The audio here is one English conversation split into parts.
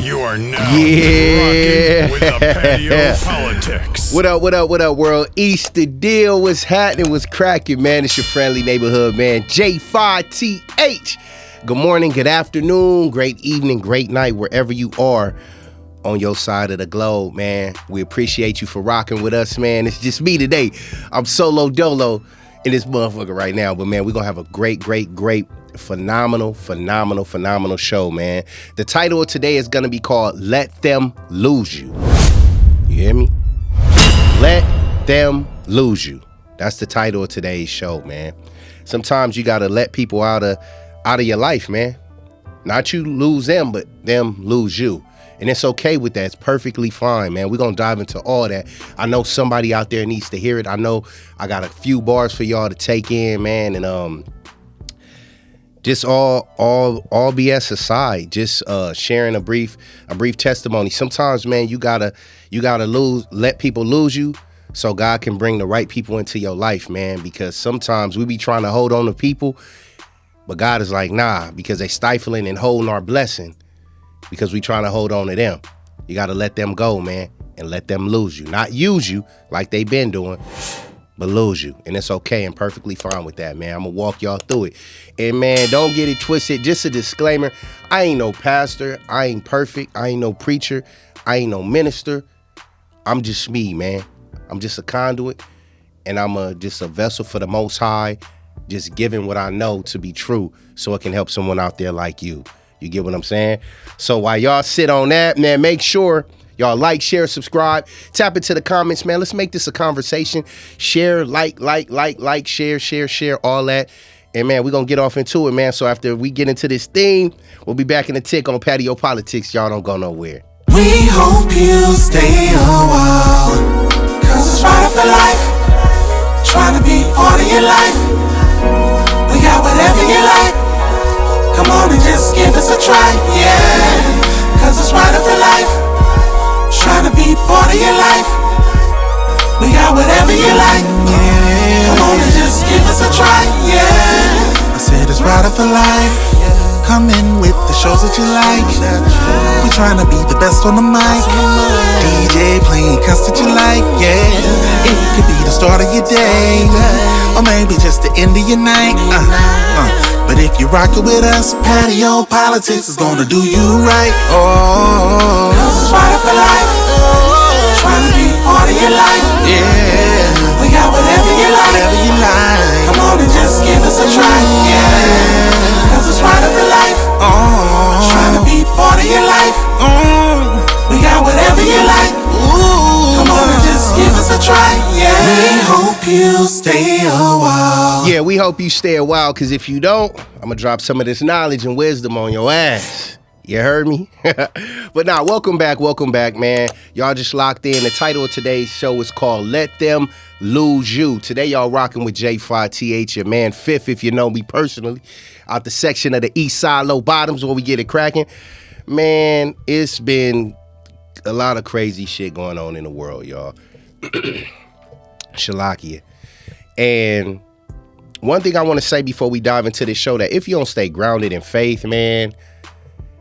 You are now rocking with the Patio PolitiCz. What up, world? Easter deal was happening, was cracking, man. It's your friendly neighborhood, man. J5TH. Good morning, good afternoon, great evening, great night, wherever you are on your side of the globe, man. We appreciate you for rocking with us, man. It's just me today. I'm solo dolo in this motherfucker right now, but man, we're gonna have a great, phenomenal show, man. The title of today is gonna be called Let Them Lose You. You hear me? Let them lose you. That's the title of today's show, man. Sometimes you gotta let people out of your life, man. Not you lose them, but them lose you. And it's okay with that. It's perfectly fine, man. We're gonna dive into all that. I know somebody out there needs to hear it. I know I got a few bars for y'all to take in, man. And just all BS aside, just sharing a brief testimony. Sometimes, man, you gotta let people lose you so God can bring the right people into your life, man. Because sometimes we be trying to hold on to people, but God is like, nah, because they stifling and holding our blessing. Because we trying to hold on to them. You got to let them go, man, and let them lose you. Not use you like they been doing, but lose you. And it's okay and perfectly fine with that, man. I'm going to walk y'all through it. And, man, don't get it twisted. Just a disclaimer. I ain't no pastor. I ain't perfect. I ain't no preacher. I ain't no minister. I'm just me, man. I'm just a conduit, and I'm just a vessel for the Most High, just giving what I know to be true so it can help someone out there like you. You get what I'm saying? So while y'all sit on that, man, make sure y'all like, share, subscribe, tap into the comments, man. Let's make this a conversation. Share, like, share, all that. And, man, we're going to get off into it, man. So after we get into this thing, we'll be back in a tick on Patio PolitiCz. Y'all don't go nowhere. We hope you stay a while, cause it's right for life. Trying to be part of your life. We got whatever you like. Come on and just give us a try, yeah. Cause it's right up for life. Trying to be part of your life. We got whatever you like, yeah. Come on and just give us a try, yeah. I said it's right up for life. Come in with the shows that you like. We trying to be the best on the mic. DJ playing cuts that you like, yeah. It could be the start of your day, or maybe just the end of your night. But if you're rockin' with us, Patio PolitiCz is gonna do you right. Oh, cause it's right for life. Trying to be part of your life. Yeah, we got whatever you like. Come on and just give us a try. Yeah, cause it's right for life. Oh, trying to be part of your life. We got whatever you like. Come on and just give us a try. Yeah, we hope you stay a while. Yeah, we hope you stay a while, because if you don't, I'm going to drop some of this knowledge and wisdom on your ass. You heard me? But nah, welcome back, man. Y'all just locked in. The title of today's show is called Let Them Lose You. Today, y'all rocking with J5TH, your man Fifth, if you know me personally, out the section of the East Side Low Bottoms where we get it cracking. Man, it's been a lot of crazy shit going on in the world, y'all. Shalakia. And one thing I want to say before we dive into this show, that if you don't stay grounded in faith, man,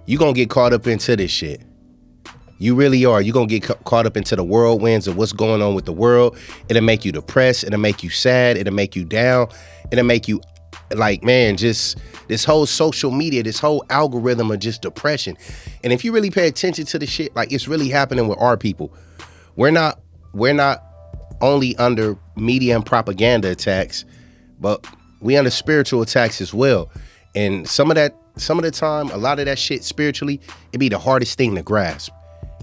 you're going to get caught up into this shit. You really are. You're going to get caught up into the whirlwinds of what's going on with the world. It'll make you depressed. It'll make you sad. It'll make you down. It'll make you like, man, just this whole social media, this whole algorithm of just depression. And if you really pay attention to the shit, like, it's really happening with our people. We're not only under media and propaganda attacks, but we under spiritual attacks as well. And some of the time, a lot of that shit spiritually, it be the hardest thing to grasp.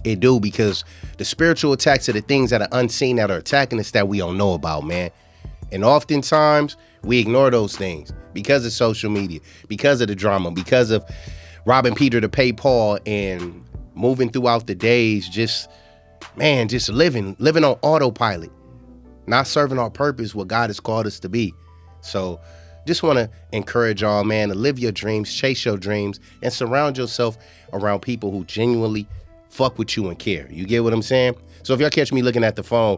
It do, because the spiritual attacks are the things that are unseen that are attacking us that we don't know about, man. And oftentimes we ignore those things because of social media, because of the drama, because of robbing Peter to pay Paul and moving throughout the days, just living on autopilot, not serving our purpose, what God has called us to be. So just want to encourage y'all, man, to live your dreams, chase your dreams, and surround yourself around people who genuinely fuck with you and care. You get what I'm saying? So if y'all catch me looking at the phone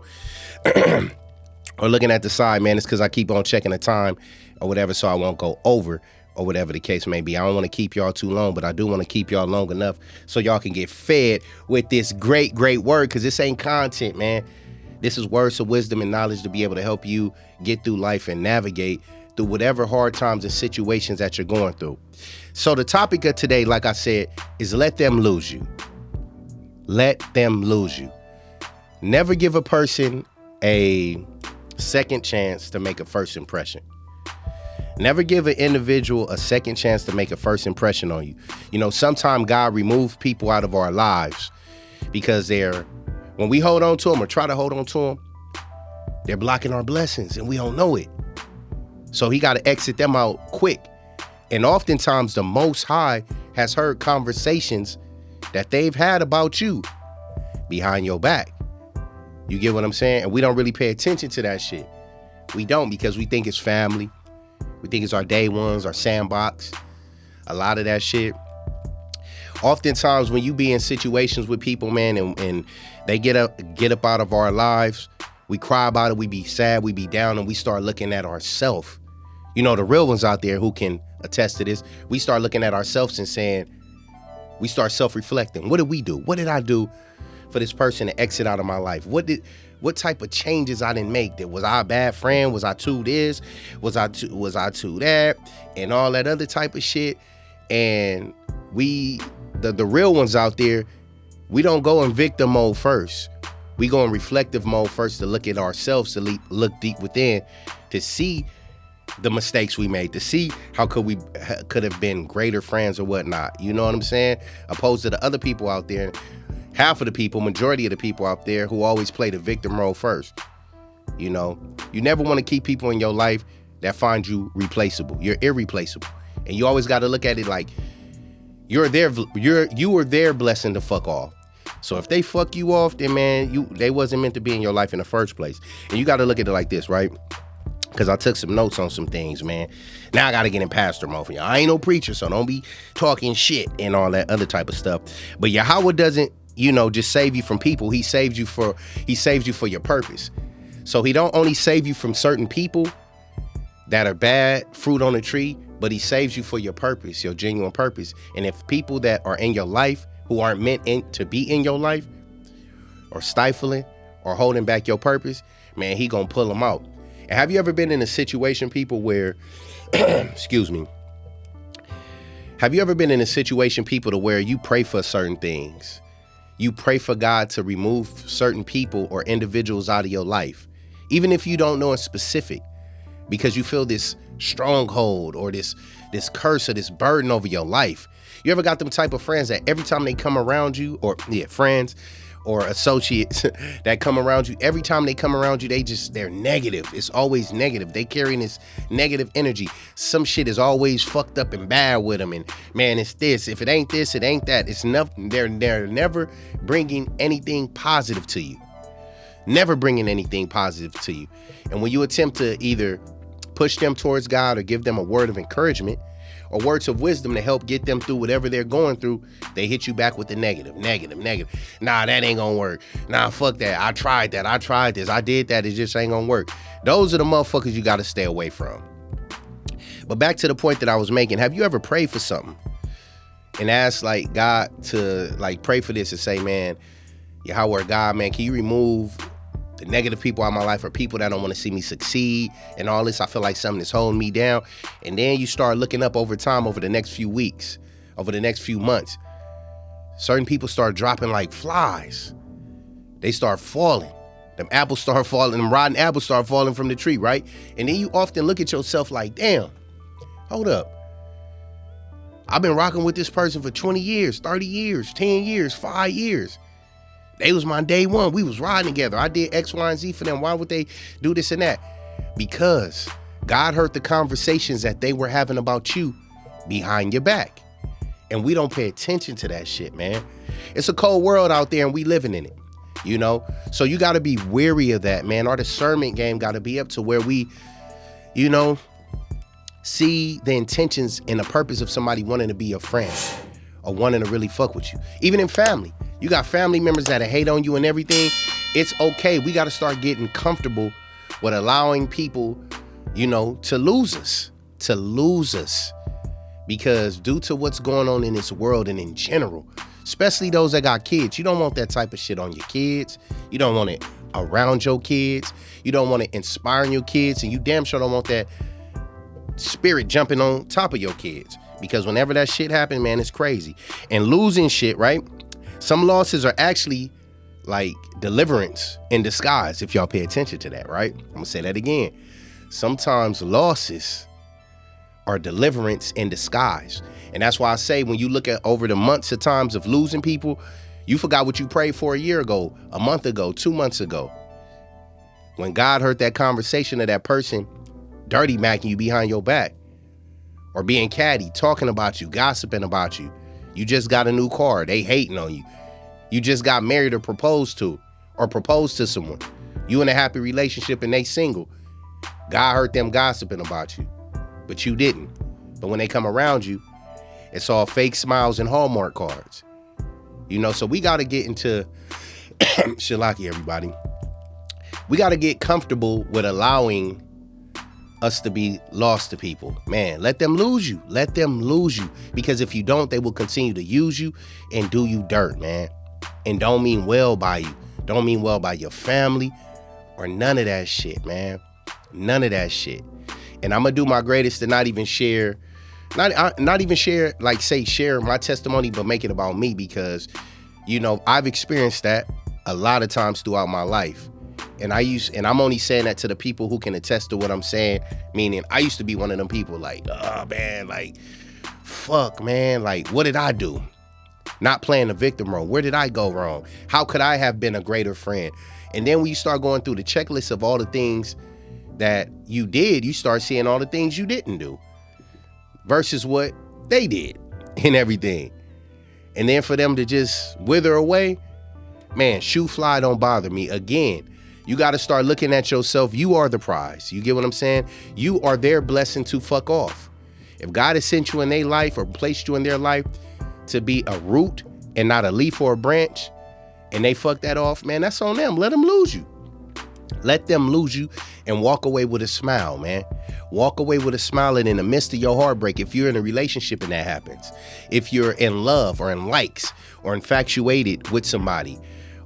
or looking at the side, man, it's because I keep on checking the time or whatever, so I won't go over. or whatever the case may be. I don't want to keep y'all too long, but I do want to keep y'all long enough so y'all can get fed with this great word, because this ain't content, man. This is words of wisdom and knowledge to be able to help you get through life and navigate through whatever hard times and situations that you're going through. So the topic of today, like I said, is let them lose you. Let them lose you. Never give a person a second chance to make a first impression. Never give an individual a second chance to make a first impression on you. You know, sometimes God removes people out of our lives because when we hold on to them or try to hold on to them, they're blocking our blessings and we don't know it. So he got to exit them out quick. And oftentimes the Most High has heard conversations that they've had about you behind your back. You get what I'm saying? And we don't really pay attention to that shit. We don't, because we think it's family. We think it's our day ones, our sandbox, a lot of that shit. Oftentimes when you be in situations with people, man, and they get up out of our lives, we cry about it, we be sad, we be down, and we start looking at ourselves. You know, the real ones out there who can attest to this, we start looking at ourselves and saying, we start self-reflecting. What did we do? What did I do for this person to exit out of my life? What type of changes I didn't make? Was I a bad friend? Was I too this? Was I too that? And all that other type of shit. And the real ones out there, we don't go in victim mode first. We go in reflective mode first to look at ourselves, to look deep within, to see the mistakes we made, to see how could have been greater friends or whatnot. You know what I'm saying? Opposed to the other people out there, half of the people, majority of the people out there who always play the victim role first. You know, you never want to keep people in your life that find you replaceable. You're irreplaceable. And you always got to look at it like you were their blessing to fuck off. So if they fuck you off, then man, they wasn't meant to be in your life in the first place. And you got to look at it like this, right? Because I took some notes on some things, man. Now I got to get in pastor mode for y'all. I ain't no preacher, so don't be talking shit and all that other type of stuff. But Yahweh doesn't, just save you from people. He saves you for your purpose. So he don't only save you from certain people that are bad fruit on the tree, but he saves you for your purpose, your genuine purpose. And if people that are in your life who aren't meant to be in your life or stifling or holding back your purpose, man, he gonna pull them out. And have you ever been in a situation, people, where, excuse me, have you ever been in a situation, people, to where you pray for certain things? You pray for God to remove certain people or individuals out of your life, even if you don't know in specific, because you feel this stronghold or this curse or this burden over your life. You ever got them type of friends that every time they come around you, friends or associates that come around you, every time they come around you, they're negative. It's always negative. They carrying this negative energy. Some shit is always fucked up and bad with them. And man, it's this. If it ain't this, it ain't that. It's nothing. They're never bringing anything positive to you. Never bringing anything positive to you. And when you attempt to either push them towards God or give them a word of encouragement or words of wisdom to help get them through whatever they're going through, they hit you back with the negative. Nah, that ain't gonna work. Nah, fuck that. I tried that. I tried this. I did that. It just ain't gonna work. Those are the motherfuckers you gotta stay away from. But back to the point that I was making. Have you ever prayed for something and asked like God to like pray for this and say, man, Yahweh God, man, can you remove the negative people out of my life or people that don't want to see me succeed and all this? I feel like something is holding me down. And then you start looking up over time, over the next few weeks, over the next few months, certain people start dropping like flies. They start falling. Them apples start falling, them rotten apples start falling from the tree, right? And then you often look at yourself like, damn, hold up. I've been rocking with this person for 20 years, 30 years, 10 years, 5 years. They was my day one. We was riding together. I did X, Y, and Z for them. Why would they do this and that? Because God heard the conversations that they were having about you behind your back. And we don't pay attention to that shit, man. It's a cold world out there and we living in it, So you got to be wary of that, man. Our discernment game got to be up to where we, see the intentions and the purpose of somebody wanting to be your friend or wanting to really fuck with you. Even in family. You got family members that hate on you and everything. It's okay. We got to start getting comfortable with allowing people, to lose us. Because due to what's going on in this world and in general, especially those that got kids, you don't want that type of shit on your kids. You don't want it around your kids. You don't want it inspiring your kids. And you damn sure don't want that spirit jumping on top of your kids. Because whenever that shit happens, man, it's crazy. And losing shit, right? Some losses are actually like deliverance in disguise, if y'all pay attention to that, right? I'm gonna say that again. Sometimes losses are deliverance in disguise. And that's why I say when you look at over the months of times of losing people, you forgot what you prayed for a year ago, a month ago, 2 months ago. When God heard that conversation of that person dirty macking you behind your back or being catty, talking about you, gossiping about you. You just got a new car, they hating on you. You just got married or proposed to someone. You in a happy relationship and they single. God heard them gossiping about you, but you didn't. But when they come around you, it's all fake smiles and Hallmark cards. You know, so we got to get into, Shalaki, everybody. We got to get comfortable with allowing us to be lost to people. Man, let them lose you. Let them lose you. Because if you don't, they will continue to use you and do you dirt, man. And don't mean well by you. Don't mean well by your family or none of that shit, man. None of that shit. And I'm going to do my greatest to not even share, not even share, like say share my testimony, but make it about me because, you know, I've experienced that a lot of times throughout my life. And I'm only saying that to the people who can attest to what I'm saying, meaning I used to be one of them people like, oh man, like, fuck, man, like, what did I do? Not playing the victim role. Where did I go wrong? How could I have been a greater friend? And then when you start going through the checklist of all the things that you did, you start seeing all the things you didn't do versus what they did and everything. And then for them to just wither away, man, shoe fly don't bother me. Again, you got to start looking at yourself. You are the prize. You get what I'm saying? You are their blessing to fuck off. If God has sent you in their life or placed you in their life to be a root and not a leaf or a branch, and they fuck that off, man, that's on them. Let them lose you. Let them lose you and walk away with a smile, man. Walk away with a smile, and in the midst of your heartbreak, if you're in a relationship and that happens, if you're in love or in likes or infatuated with somebody,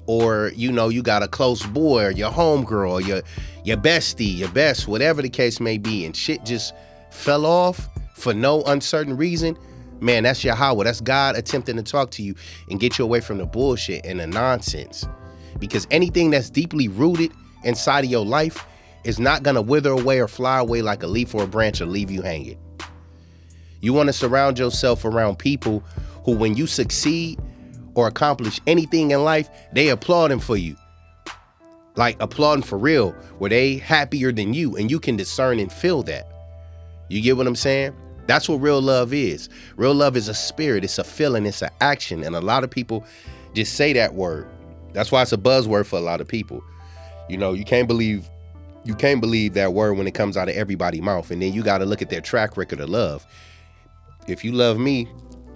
or, you know, you got a close boy or your homegirl or your bestie, your best, whatever the case may be, and shit just fell off for no uncertain reason, man, that's Yahweh. That's God attempting to talk to you and get you away from the bullshit and the nonsense. Because anything that's deeply rooted inside of your life is not going to wither away or fly away like a leaf or a branch or leave you hanging. You want to surround yourself around people who, when you succeed or accomplish anything in life, they applauding for you. Like applauding for real, where they happier than you and you can discern and feel that. You get what I'm saying? That's what real love is. Real love is a spirit. It's a feeling. It's an action. And a lot of people just say that word. That's why it's a buzzword for a lot of people. You know, you can't believe that word when it comes out of everybody's mouth. And then you got to look at their track record of love. If you love me,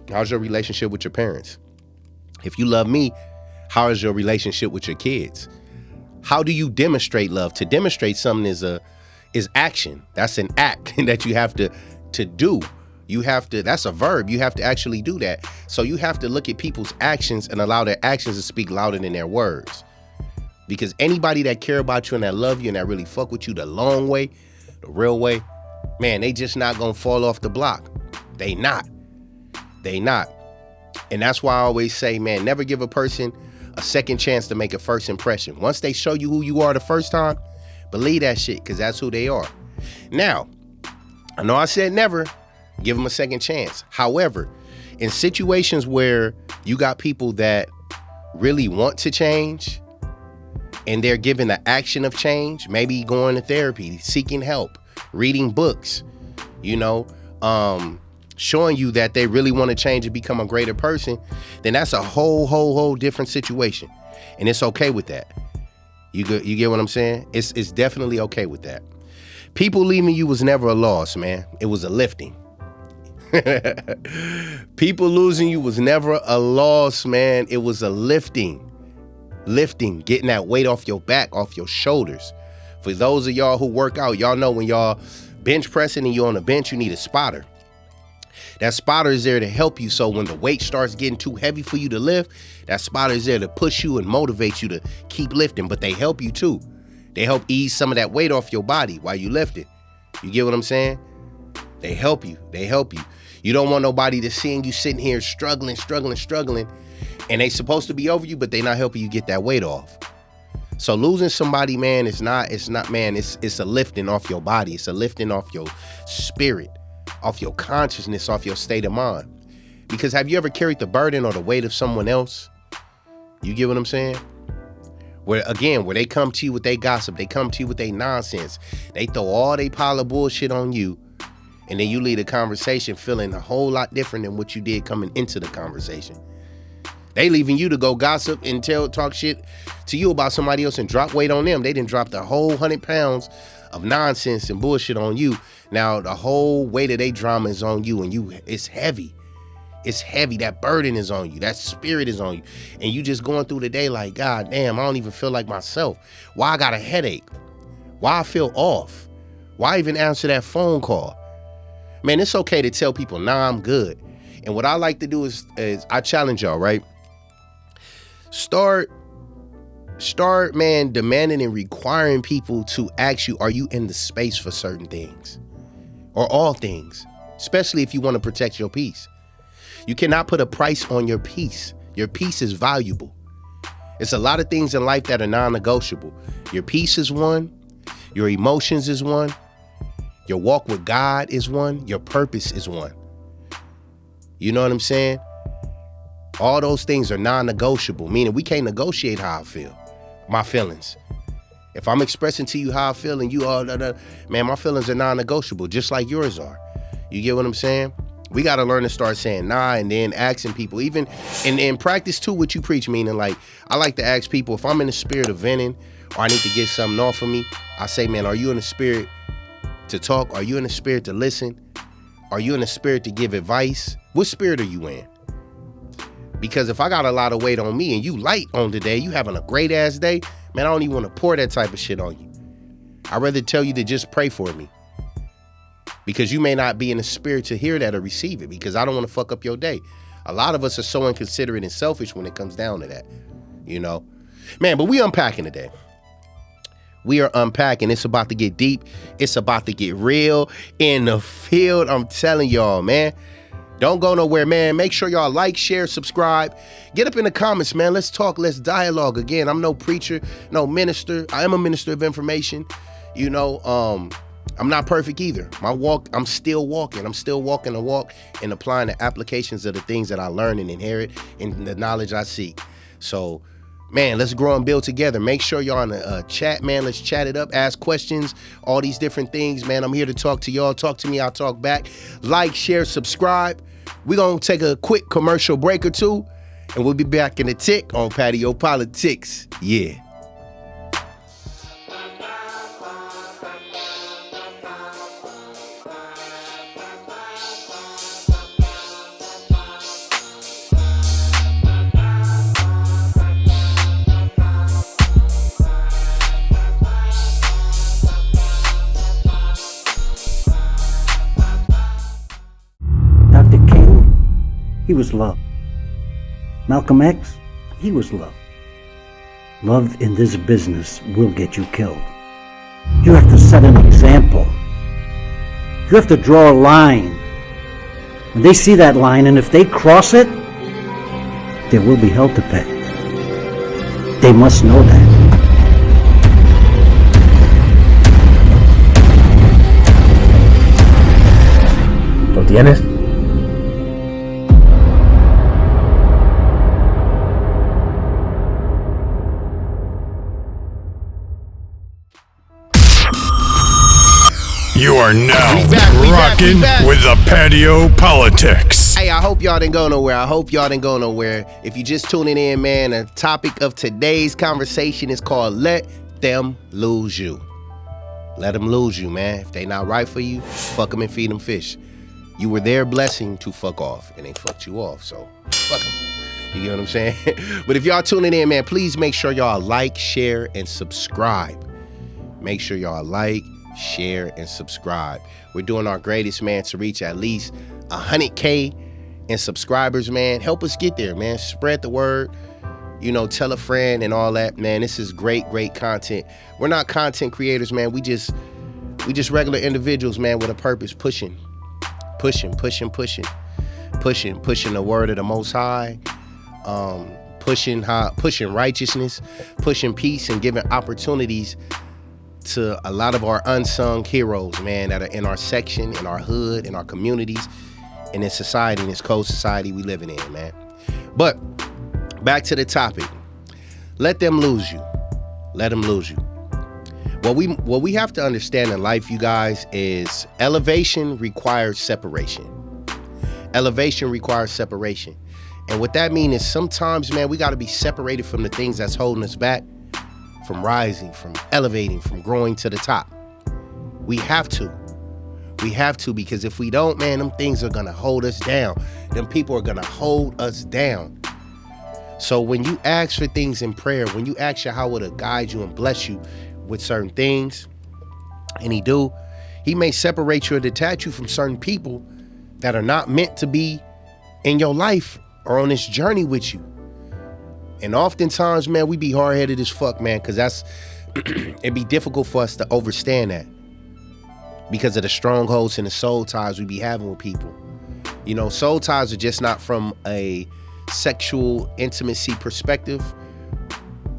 how's your relationship with your parents? If you love me, how is your relationship with your kids? How do you demonstrate love? To demonstrate something is action. That's an act that you have to do. You have to, that's a verb. You have to actually do that. So you have to look at people's actions and allow their actions to speak louder than their words. Because anybody that care about you and that love you and that really fuck with you the long way, the real way, man, they just not gonna fall off the block. They not. And that's why I always say, man, never give a person a second chance to make a first impression. Once they show you who you are the first time, believe that shit, because that's who they are. Now, I know I said never give them a second chance. However, in situations where you got people that really want to change and they're given the action of change, maybe going to therapy, seeking help, reading books, you know, showing you that they really want to change and become a greater person, then that's a whole different situation. And it's okay with that. You get what I'm saying? It's definitely okay with that. People leaving you was never a loss, man. It was a lifting. People losing you was never a loss, man. It was a lifting. Lifting, getting that weight off your back, off your shoulders. For those of y'all who work out, y'all know when y'all bench pressing and you're on the bench, you need a spotter. That spotter is there to help you. So when the weight starts getting too heavy for you to lift, that spotter is there to push you and motivate you to keep lifting. But they help you too. They help ease some of that weight off your body while you lift it. You get what I'm saying? They help you. They help you. You don't want nobody to seeing you sitting here struggling, and they supposed to be over you, but they not helping you get that weight off. So losing somebody, man, it's a lifting off your body. It's a lifting off your spirit, off your consciousness, off your state of mind. Because have you ever carried the burden or the weight of someone else? You get what I'm saying? Where they come to you with their gossip, they come to you with their nonsense. They throw all they pile of bullshit on you. And then you leave the conversation feeling a whole lot different than what you did coming into the conversation. They leaving you to go gossip and talk shit to you about somebody else and drop weight on them. They didn't drop the whole 100 pounds of nonsense and bullshit on you. Now the whole weight of their drama is on you, and it's heavy. It's heavy. That burden is on you. That spirit is on you. And you just going through the day like, God damn, I don't even feel like myself. Why I got a headache? Why I feel off? Why even answer that phone call? Man, it's okay to tell people, nah, I'm good. And what I like to do is I challenge y'all, right? Start, man, demanding and requiring people to ask you, are you in the space for certain things? Or all things, especially if you want to protect your peace. You cannot put a price on your peace. Your peace is valuable. It's a lot of things in life that are non-negotiable. Your peace is one. Your emotions is one. Your walk with God is one. Your purpose is one. You know what I'm saying? All those things are non-negotiable, meaning we can't negotiate how I feel, my feelings. If I'm expressing to you how I feel and you all, man, my feelings are non-negotiable, just like yours are. You get what I'm saying? We got to learn to start saying nah and then asking people, even in practice too, what you preach, meaning like, I like to ask people if I'm in the spirit of venting or I need to get something off of me, I say, man, are you in the spirit to talk? Are you in the spirit to listen? Are you in the spirit to give advice? What spirit are you in? Because if I got a lot of weight on me and you light on today, you having a great ass day, man, I don't even want to pour that type of shit on you. I'd rather tell you to just pray for me. Because you may not be in the spirit to hear that or receive it, because I don't want to fuck up your day. A lot of us are so inconsiderate and selfish when it comes down to that, you know? Man, but we unpacking today. We are unpacking. It's about to get deep. It's about to get real in the field. I'm telling y'all, man. Don't go nowhere, man. Make sure y'all like, share, subscribe. Get up in the comments, man. Let's talk. Let's dialogue. Again, I'm no preacher, no minister. I am a minister of information. You know, I'm not perfect either. My walk, I'm still walking. I'm still walking the walk and applying the applications of the things that I learn and inherit and the knowledge I seek. So, man, let's grow and build together. Make sure y'all on the chat, man. Let's chat it up, ask questions, all these different things, man. I'm here to talk to y'all. Talk to me, I'll talk back. Like, share, subscribe. We're going to take a quick commercial break or two, and we'll be back in a tick on Patio PolitiCz. Yeah. He was love. Malcolm X, he was love. Love in this business will get you killed. You have to set an example. You have to draw a line. When they see that line, and if they cross it, there will be hell to pay. They must know that. ¿Lo tienes? You are now We rocking back. with the Patio PolitiCz. Hey, I hope y'all didn't go nowhere. If you just tuning in, man, the topic of today's conversation is called Let Them Lose You. Let them lose you, man. If they not right for you, fuck them and feed them fish. You were their blessing to fuck off, and they fucked you off, so fuck them. You get what I'm saying? But if y'all tuning in, man, please make sure y'all like, share, and subscribe. Make sure y'all like, share, and subscribe. We're doing our greatest, man, to reach at least 100K in subscribers, man. Help us get there, man. Spread the word. You know, tell a friend and all that, man. This is great content. We're not content creators, man. We just regular individuals, man, with a purpose, pushing the word of the Most High, pushing righteousness, pushing peace, and giving opportunities to a lot of our unsung heroes, man, that are in our section, in our hood, in our communities, and in society, in this cold society we living in, man. But back to the topic. Let them lose you. Let them lose you. What we have to understand in life, you guys, is elevation requires separation. Elevation requires separation. And what that means is sometimes, man, we got to be separated from the things that's holding us back from rising, from elevating, from growing to the top. We have to. We have to, because if we don't, man, them things are going to hold us down. Them people are going to hold us down. So when you ask for things in prayer, when you ask Yahweh to guide you and bless you with certain things, and he may separate you or detach you from certain people that are not meant to be in your life or on this journey with you. And oftentimes, man, we be hard-headed as fuck, man, because it'd be difficult for us to understand that because of the strongholds and the soul ties we be having with people. You know, soul ties are just not from a sexual intimacy perspective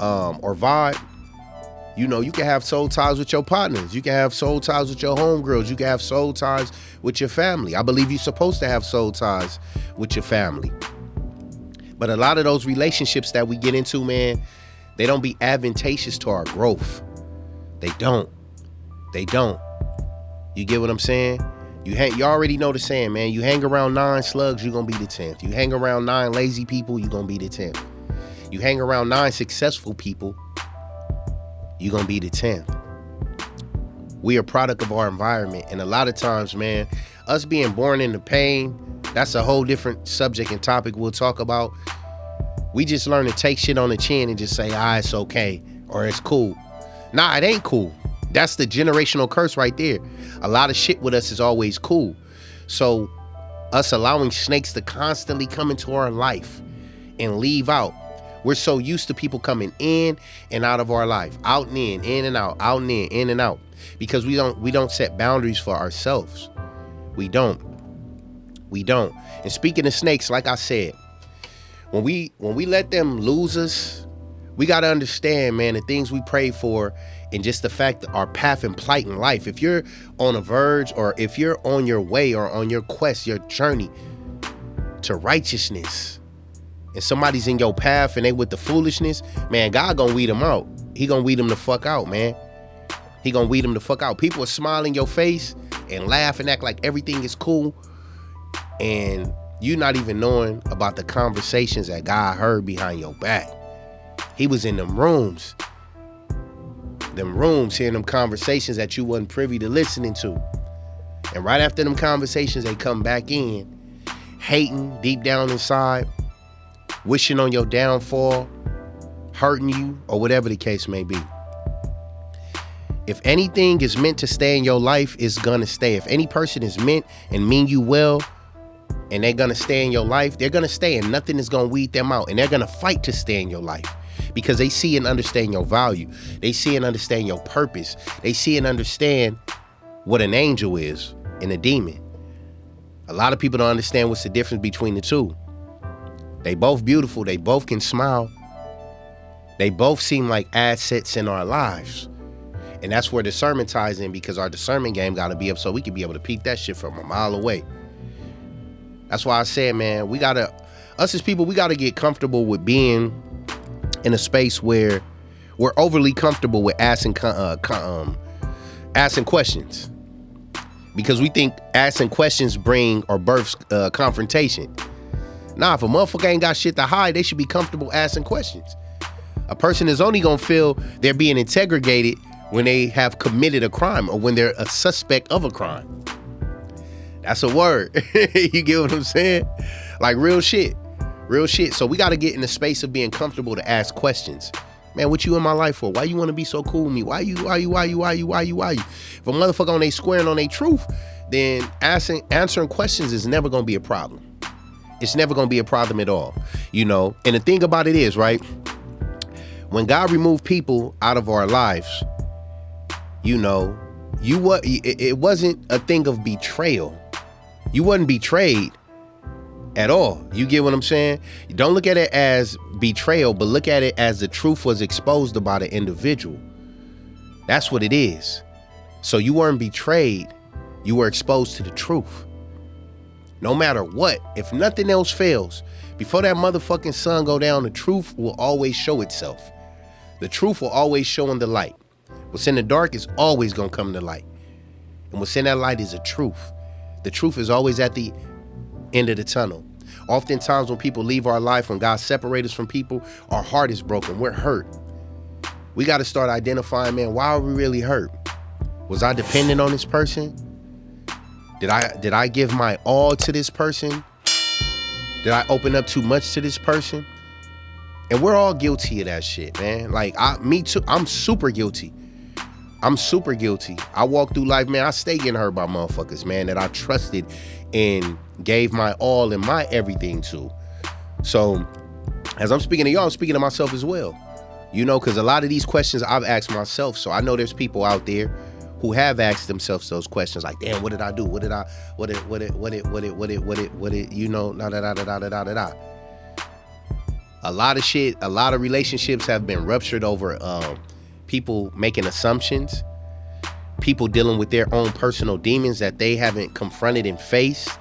or vibe. You know, you can have soul ties with your partners. You can have soul ties with your homegirls. You can have soul ties with your family. I believe you're supposed to have soul ties with your family. But a lot of those relationships that we get into, man, they don't be advantageous to our growth. They don't. You get what I'm saying? You already know the saying, man. You hang around 9 slugs, you're going to be the 10th. You hang around 9 lazy people, you're going to be the 10th. You hang around 9 successful people, you're going to be the 10th. We are a product of our environment. And a lot of times, man, us being born into pain, that's a whole different subject and topic we'll talk about. We just learn to take shit on the chin and just say, it's okay, or it's cool. Nah, it ain't cool. That's the generational curse right there. A lot of shit with us is always cool. So us allowing snakes to constantly come into our life and leave out. We're so used to people coming in and out of our life, out and in and out and out, because we don't set boundaries for ourselves. We don't. And speaking of snakes, like I said, when we let them lose us, we got to understand, man, the things we pray for and just the fact that our path and plight in life. If you're on a verge, or if you're on your way or on your quest, your journey to righteousness, and somebody's in your path and they with the foolishness, man, God gonna weed them out. He gonna weed them the fuck out, man. He gonna weed them the fuck out. People are smiling in your face and laugh and act like everything is cool, and you not even knowing about the conversations that God heard behind your back. He was in them rooms, hearing them conversations that you wasn't privy to listening to. And right after them conversations, they come back in, hating deep down inside, wishing on your downfall, hurting you, or whatever the case may be. If anything is meant to stay in your life, it's gonna stay. If any person is meant and mean you well, and they're gonna stay in your life, they're gonna stay, and nothing is gonna weed them out. And they're gonna fight to stay in your life because they see and understand your value. They see and understand your purpose. They see and understand what an angel is and a demon. A lot of people don't understand what's the difference between the two. They both beautiful. They both can smile. They both seem like assets in our lives. And that's where discernment ties in, because our discernment game got to be up so we can be able to peep that shit from a mile away. That's why I said, man, us as people, we got to get comfortable with being in a space where we're overly comfortable with asking questions, because we think asking questions bring or births confrontation. Nah, if a motherfucker ain't got shit to hide, they should be comfortable asking questions. A person is only gonna feel they're being interrogated when they have committed a crime or when they're a suspect of a crime. That's a word. You get what I'm saying? Like real shit. So we got to get in the space of being comfortable to ask questions. Man, what you in my life for? Why you want to be so cool with me? Why you? If a motherfucker on they square and on they truth, then answering questions is never going to be a problem. It's never going to be a problem at all, you know? And the thing about it is, right, when God removed people out of our lives, you know, it wasn't a thing of betrayal. You wasn't betrayed at all. You get what I'm saying? Don't look at it as betrayal, but look at it as the truth was exposed about an individual. That's what it is. So you weren't betrayed. You were exposed to the truth. No matter what, if nothing else fails, before that motherfucking sun go down, the truth will always show itself. The truth will always show in the light. What's in the dark is always going to come to light. And what's in that light is the truth. The truth is always at the end of the tunnel. Oftentimes when people leave our life, when God separates us from people, our heart is broken. We're hurt. We got to start identifying, man, why are we really hurt? Was I dependent on this person? Did I give my all to this person? Did I open up too much to this person? And we're all guilty of that shit, man. Like, me too. I'm super guilty. I walk through life, man. I stay getting hurt by motherfuckers, man, that I trusted and gave my all and my everything to. So as I'm speaking to y'all, I'm speaking to myself as well. You know, because a lot of these questions I've asked myself. So I know there's people out there who have asked themselves those questions, like, damn, what did I do? What did, you know, da. A lot of shit, a lot of relationships have been ruptured over people making assumptions, people dealing with their own personal demons that they haven't confronted and faced.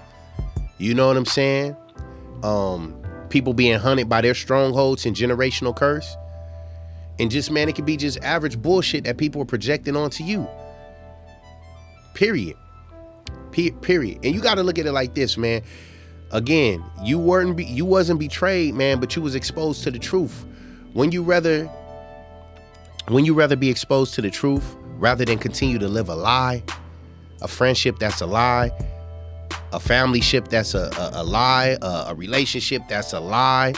You know what I'm saying? People being hunted by their strongholds and generational curse. And just, man, it could be just average bullshit that people are projecting onto you. Period. And you got to look at it like this, man. Again, you wasn't betrayed, man, but you was exposed to the truth. When you rather be exposed to the truth rather than continue to live a lie, a friendship that's a lie, a family ship that's a lie, a relationship that's a lie.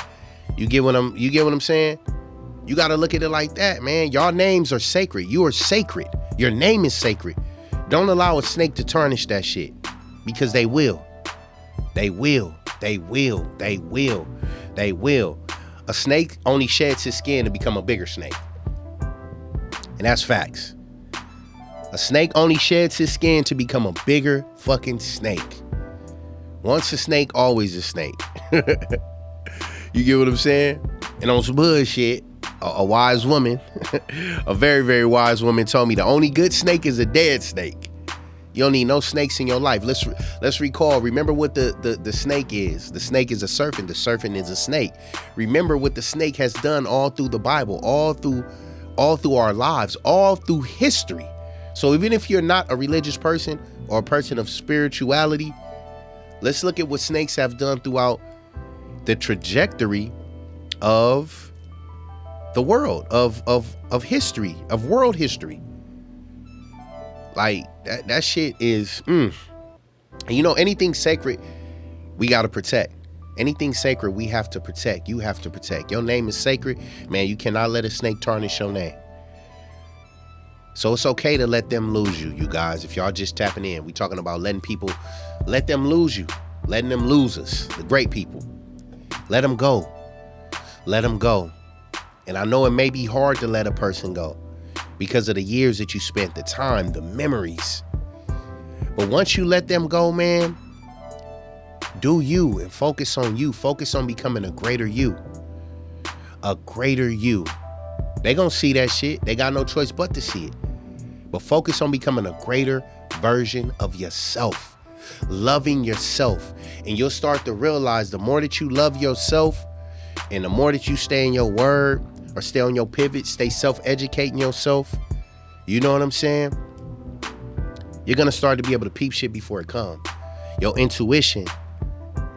You get what I'm saying? You got to look at it like that, man. Y'all names are sacred. You are sacred. Your name is sacred. Don't allow a snake to tarnish that shit, because they will. They will. A snake only sheds his skin to become a bigger snake. And that's facts. A snake only sheds his skin to become a bigger fucking snake. Once a snake, always a snake. You get what I'm saying? And on some bullshit, a wise woman, a very, very wise woman told me the only good snake is a dead snake. You don't need no snakes in your life. Let's recall. Remember what the snake is. The snake is a serpent. The serpent is a snake. Remember what the snake has done all through the Bible, all through our lives, all through history. So even if you're not a religious person or a person of spirituality, let's look at what snakes have done throughout the trajectory of the world, of history, of world history. Like that shit is, And you know, anything sacred, we got to protect. Anything sacred, we have to protect. You have to protect. Your name is sacred, man. You cannot let a snake tarnish your name. So it's okay to let them lose you, you guys. If y'all just tapping in, we talking about letting people, let them lose you, letting them lose us, the great people. Let them go. Let them go. And I know it may be hard to let a person go because of the years that you spent, the time, the memories. But once you let them go, man, do you and focus on you. Focus on becoming a greater you. A greater you. They gonna see that shit. They got no choice but to see it. But focus on becoming a greater version of yourself. Loving yourself. And you'll start to realize the more that you love yourself and the more that you stay in your word or stay on your pivot, stay self-educating yourself, you know what I'm saying? You're gonna start to be able to peep shit before it comes. Your intuition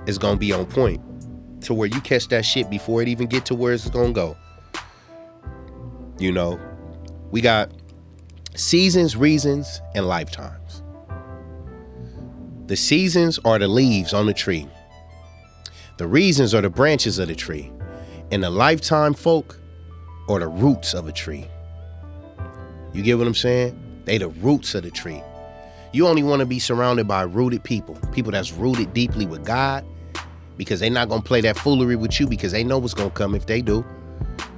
is gonna be on point to where you catch that shit before it even get to where it's gonna go. You know, we got seasons, reasons, and lifetimes. The seasons are the leaves on the tree. The reasons are the branches of the tree. And the lifetime folk or the roots of a tree. You get what I'm saying? They the roots of the tree. You only want to be surrounded by rooted people that's rooted deeply with God, because they're not going to play that foolery with you, because they know what's going to come if they do.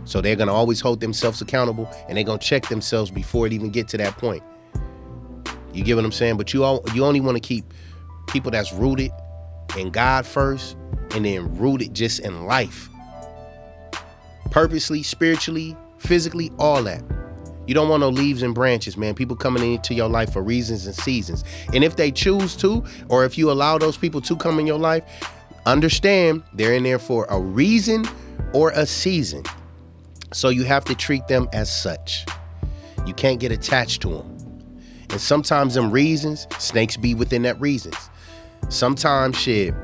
So they're going to always hold themselves accountable, and they're going to check themselves before it even get to that point. You get what I'm saying? But you only want to keep people that's rooted in God first, and then rooted just in life. Purposely, spiritually, physically, all that. You don't want no leaves and branches, man. People coming into your life for reasons and seasons. And if they choose to, or if you allow those people to come in your life, understand they're in there for a reason or a season. So you have to treat them as such. You can't get attached to them. And sometimes them reasons, snakes be within that reasons. Sometimes shit,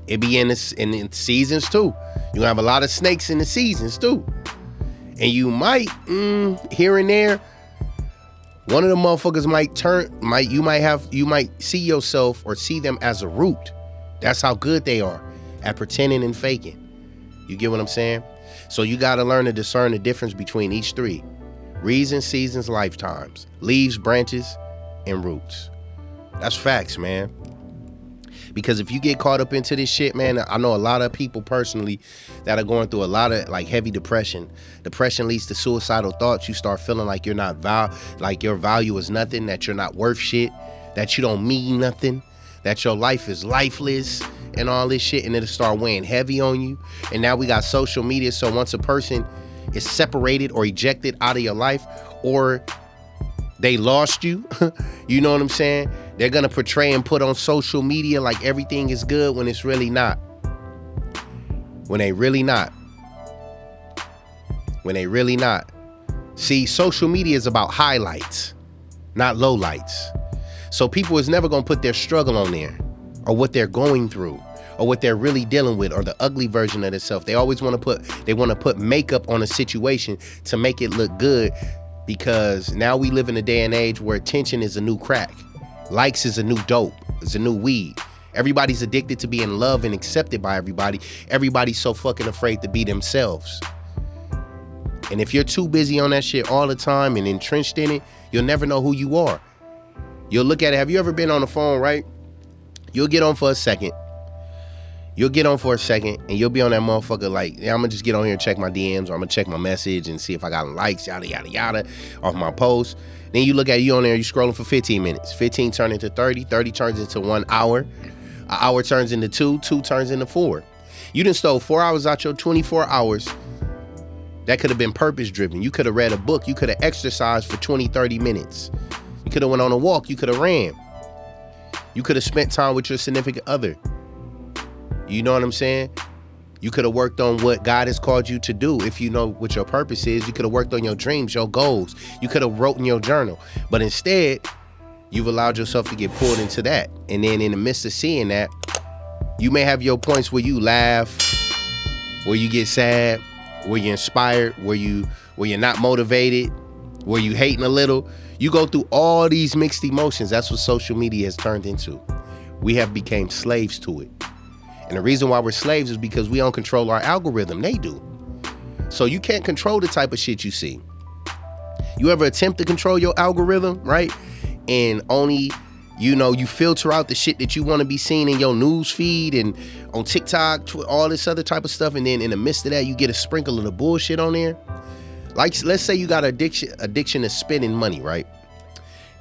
it be in seasons too. You have a lot of snakes in the seasons too. And you might, here and there, one of the motherfuckers you might see yourself or see them as a root. That's how good they are at pretending and faking. You get what I'm saying? So you got to learn to discern the difference between each three: reasons, seasons, lifetimes, leaves, branches, and roots. That's facts, man. Because if you get caught up into this shit, man, I know a lot of people personally that are going through a lot of like heavy depression. Depression leads to suicidal thoughts. You start feeling like you're not like your value is nothing, that you're not worth shit, that you don't mean nothing, that your life is lifeless and all this shit, and it'll start weighing heavy on you. And now we got social media, so once a person is separated or ejected out of your life, or they lost you, you know what I'm saying? They're gonna portray and put on social media like everything is good when it's really not. When they really not. See, social media is about highlights, not lowlights. So people is never gonna put their struggle on there, or what they're going through, or what they're really dealing with, or the ugly version of themselves. They always want to put makeup on a situation to make it look good, because now we live in a day and age where attention is a new crack. Likes is a new dope. It's a new weed. Everybody's addicted to being loved and accepted by everybody. Everybody's so fucking afraid to be themselves. And if you're too busy on that shit all the time and entrenched in it, you'll never know who you are. You'll look at it. Have you ever been on the phone, right? You'll get on for a second. And you'll be on that motherfucker like, yeah, I'm gonna just get on here and check my DMs, or I'm gonna check my message and see if I got likes, yada, yada, yada, off my post. Then you look at you on there, you scrolling for 15 minutes. 15 turns into 30, 30 turns into 1 hour. An hour turns into 2, 2 turns into 4. You done stole 4 hours out your 24 hours. That could have been purpose driven. You could have read a book. You could have exercised for 20, 30 minutes. You could have went on a walk. You could have ran. You could have spent time with your significant other. You know what I'm saying? You could have worked on what God has called you to do. If you know what your purpose is, you could have worked on your dreams, your goals. You could have wrote in your journal. But instead, you've allowed yourself to get pulled into that. And then in the midst of seeing that, you may have your points where you laugh, where you get sad, where you're inspired, where you're not motivated, where you hating a little. You go through all these mixed emotions. That's what social media has turned into. We have become slaves to it. And the reason why we're slaves is because we don't control our algorithm. They do. So you can't control the type of shit you see. You ever attempt to control your algorithm, right? And only, you filter out the shit that you want to be seeing in your news feed and on TikTok, all this other type of stuff. And then in the midst of that, you get a sprinkle of the bullshit on there. Like, let's say you got addiction to spending money, right?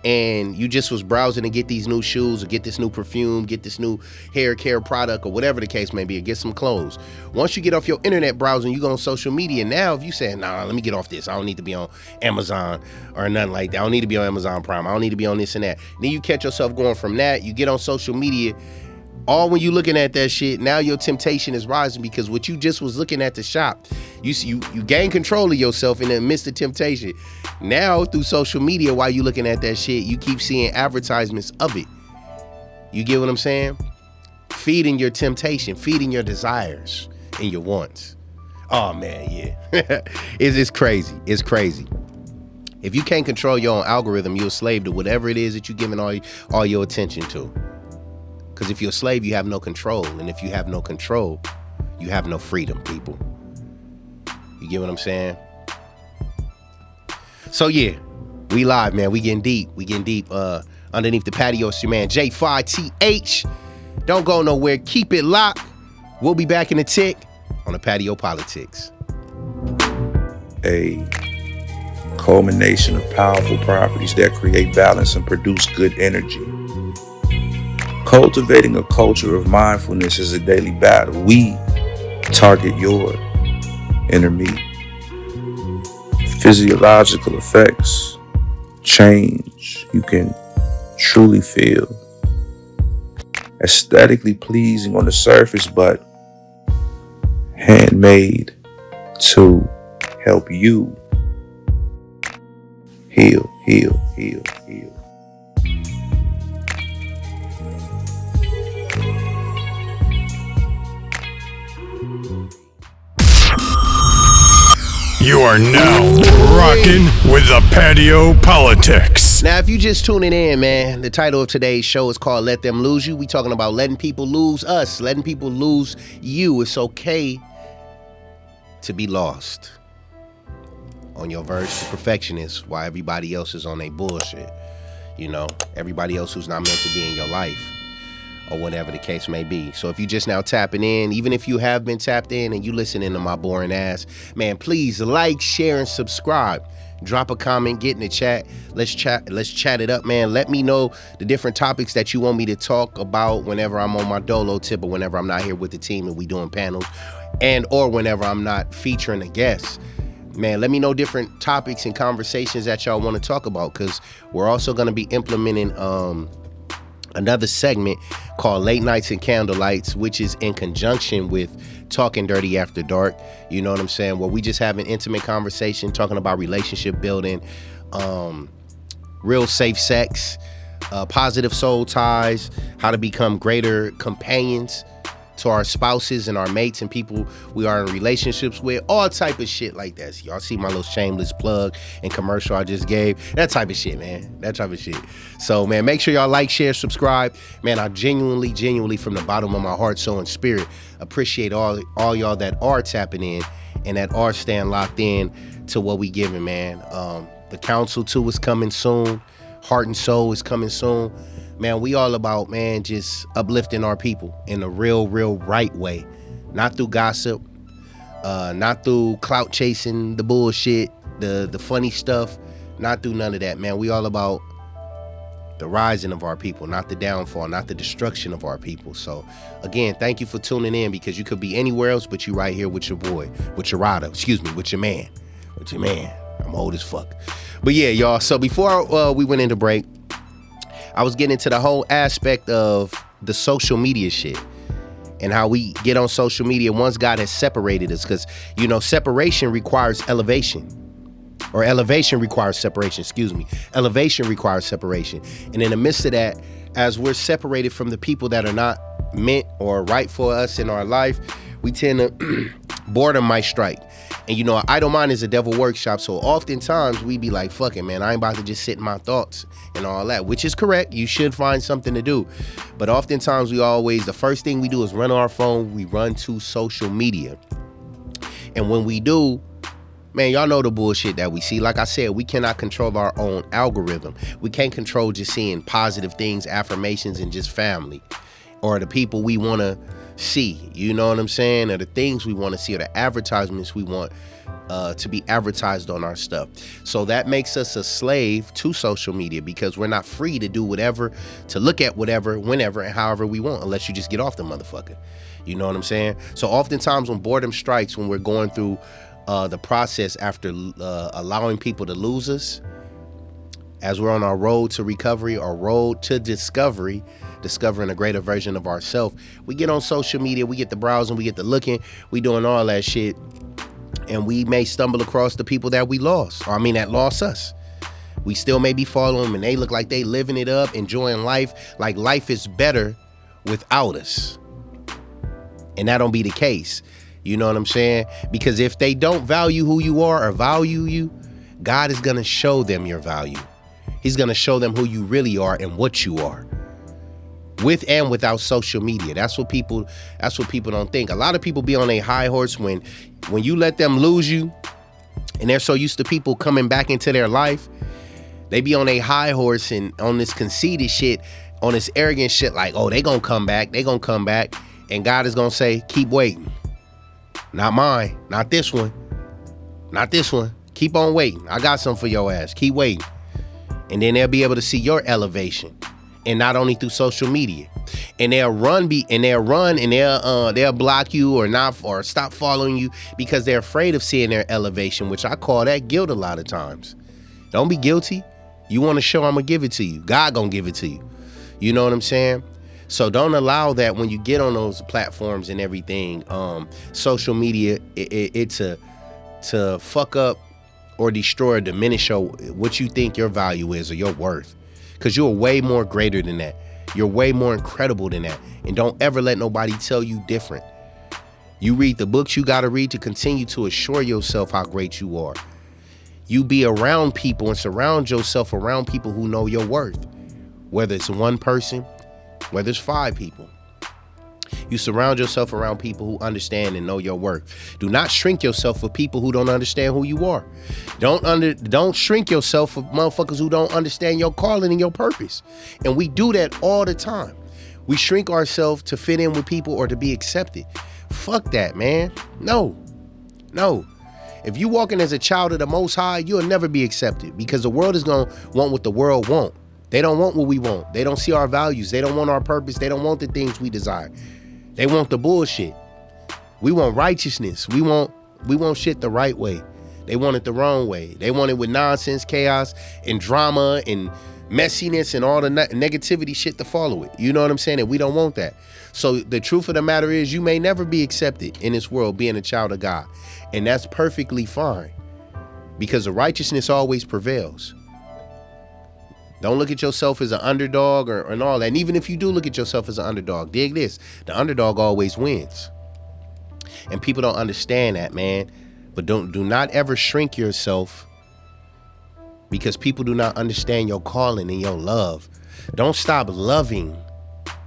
And you just was browsing to get these new shoes, or get this new perfume, get this new hair care product, or whatever the case may be, or get some clothes. Once you get off your internet browsing, you go on social media. Now, if you say, nah, let me get off this. I don't need to be on Amazon or nothing like that. I don't need to be on Amazon Prime. I don't need to be on this and that. Then you catch yourself going from that. You get on social media. All when you looking at that shit, now your temptation is rising, because what you just was looking at the shop, you gain control of yourself in the midst of temptation. Now through social media, while you looking at that shit, you keep seeing advertisements of it. You get what I'm saying? Feeding your temptation, feeding your desires and your wants. Oh man, yeah. It's crazy. It's crazy. If you can't control your own algorithm, you're a slave to whatever it is that you're giving all your attention to. Because if you're a slave, you have no control. And if you have no control, you have no freedom, people. You get what I'm saying? So yeah, we live, man. We getting deep. Underneath the patio, it's your man J5TH. Don't go nowhere. Keep it locked. We'll be back in a tick on the Patio PolitiCz. A culmination of powerful properties that create balance and produce good energy. Cultivating a culture of mindfulness is a daily battle. We target your inner me. Physiological effects, change you can truly feel. Aesthetically pleasing on the surface, but handmade to help you heal. You are now rocking with the Patio PolitiCz. Now, if you just tuning in, man, the title of today's show is called Let Them Lose You. We talking about letting people lose us, letting people lose you. It's okay to be lost on your verge to perfectionist while everybody else is on their bullshit. You know, everybody else who's not meant to be in your life or whatever the case may be. So if you just now tapping in, even if you have been tapped in and you listening to my boring ass, man, please like, share, and subscribe. Drop a comment, get in the chat. Let's chat it up, man. Let me know the different topics that you want me to talk about whenever I'm on my dolo tip or whenever I'm not here with the team and we doing panels, and or whenever I'm not featuring a guest. Man, let me know different topics and conversations that y'all want to talk about, because we're also going to be implementing another segment called Late Nights and Candlelights, which is in conjunction with Talking Dirty After Dark. You know what I'm saying? Where we just have an intimate conversation talking about relationship building, real safe sex, positive soul ties, how to become greater companions to our spouses and our mates and people we are in relationships with, all type of shit like that. So y'all see my little shameless plug and commercial I just gave? That type of shit, man. That type of shit. So, man, make sure y'all like, share, subscribe. Man, I genuinely from the bottom of my heart, soul, and spirit appreciate all y'all that are tapping in and that are staying locked in to what we giving, man. The Council 2 is coming soon. Heart and Soul is coming soon. Man, we all about, man, just uplifting our people in a real right way. Not through gossip, not through clout chasing, the bullshit, the funny stuff, not through none of that, man. We all about the rising of our people, not the downfall, not the destruction of our people. So, again, thank you for tuning in, because you could be anywhere else, but you right here with your boy, with your rider, with your man. I'm old as fuck. But yeah, y'all, so before we went into break, I was getting into the whole aspect of the social media shit and how we get on social media once God has separated us, because, you know, separation requires elevation, or elevation requires separation, Elevation requires separation. And in the midst of that, as we're separated from the people that are not meant or right for us in our life, we tend to, boredom might strike. And, you know, idle mind is a devil workshop. So oftentimes we be like, fuck it, man, I ain't about to just sit in my thoughts and all that, which is correct. You should find something to do. But oftentimes the first thing we do is run our phone. We run to social media. And when we do, man, y'all know the bullshit that we see. Like I said, we cannot control our own algorithm. We can't control just seeing positive things, affirmations, and just family, or the people we want to see, you know what I'm saying, or the things we want to see, or the advertisements we want to be advertised on our stuff. So that makes us a slave to social media, because we're not free to do whatever, to look at whatever, whenever, and however we want, unless you just get off the motherfucker. You know what I'm saying? So oftentimes when boredom strikes, when we're going through the process after allowing people to lose us, as we're on our road to recovery or road to discovering a greater version of ourselves, we get on social media, we get the browsing, we get the looking, we doing all that shit, and we may stumble across the people that we lost, that lost us. We still may be following them, and they look like they living it up, enjoying life, like life is better without us. And that don't be the case. You know what I'm saying? Because if they don't value who you are or value you, God is going to show them your value. He's going to show them who you really are and what you are, with and without social media. That's what people don't think. A lot of people be on a high horse when you let them lose you, And they're so used to people coming back into their life. They be on a high horse and on this conceited shit, on this arrogant shit like, oh, they gonna come back. They gonna come back. And God is gonna say, keep waiting. Not mine. Not this one. Not this one. Keep on waiting. I got something for your ass. Keep waiting. And then they'll be able to see your elevation. And not only through social media. And they'll they'll block you or stop following you because they're afraid of seeing their elevation, which I call that guilt a lot of times. Don't be guilty. You want to show, I'm gonna give it to you. God gonna give it to you. You know what I'm saying? So don't allow that when you get on those platforms and everything, social media, it to fuck up or destroy or diminish what you think your value is or your worth. Because you're way more greater than that. You're way more incredible than that. And don't ever let nobody tell you different. You read the books you got to read to continue to assure yourself how great you are. You be around people and surround yourself around people who know your worth. Whether it's one person, whether it's 5 people. You surround yourself around people who understand and know your worth. Do not shrink yourself for people who don't understand who you are. Don't shrink yourself for motherfuckers who don't understand your calling and your purpose. And we do that all the time. We shrink ourselves to fit in with people or to be accepted. Fuck that, man. No. If you walking as a child of the Most High, you'll never be accepted because the world is going to want what the world want. They don't want what we want. They don't see our values. They don't want our purpose. They don't want the things we desire. They want the bullshit. We want righteousness. We want shit the right way. They want it the wrong way. They want it with nonsense, chaos, and drama, and messiness, and all the negativity shit to follow it. You know what I'm saying? And we don't want that. So the truth of the matter is you may never be accepted in this world being a child of God. And that's perfectly fine. Because the righteousness always prevails. Don't look at yourself as an underdog and all that. And even if you do look at yourself as an underdog, dig this. The underdog always wins. And people don't understand that, man. But do not ever shrink yourself because people do not understand your calling and your love. Don't stop loving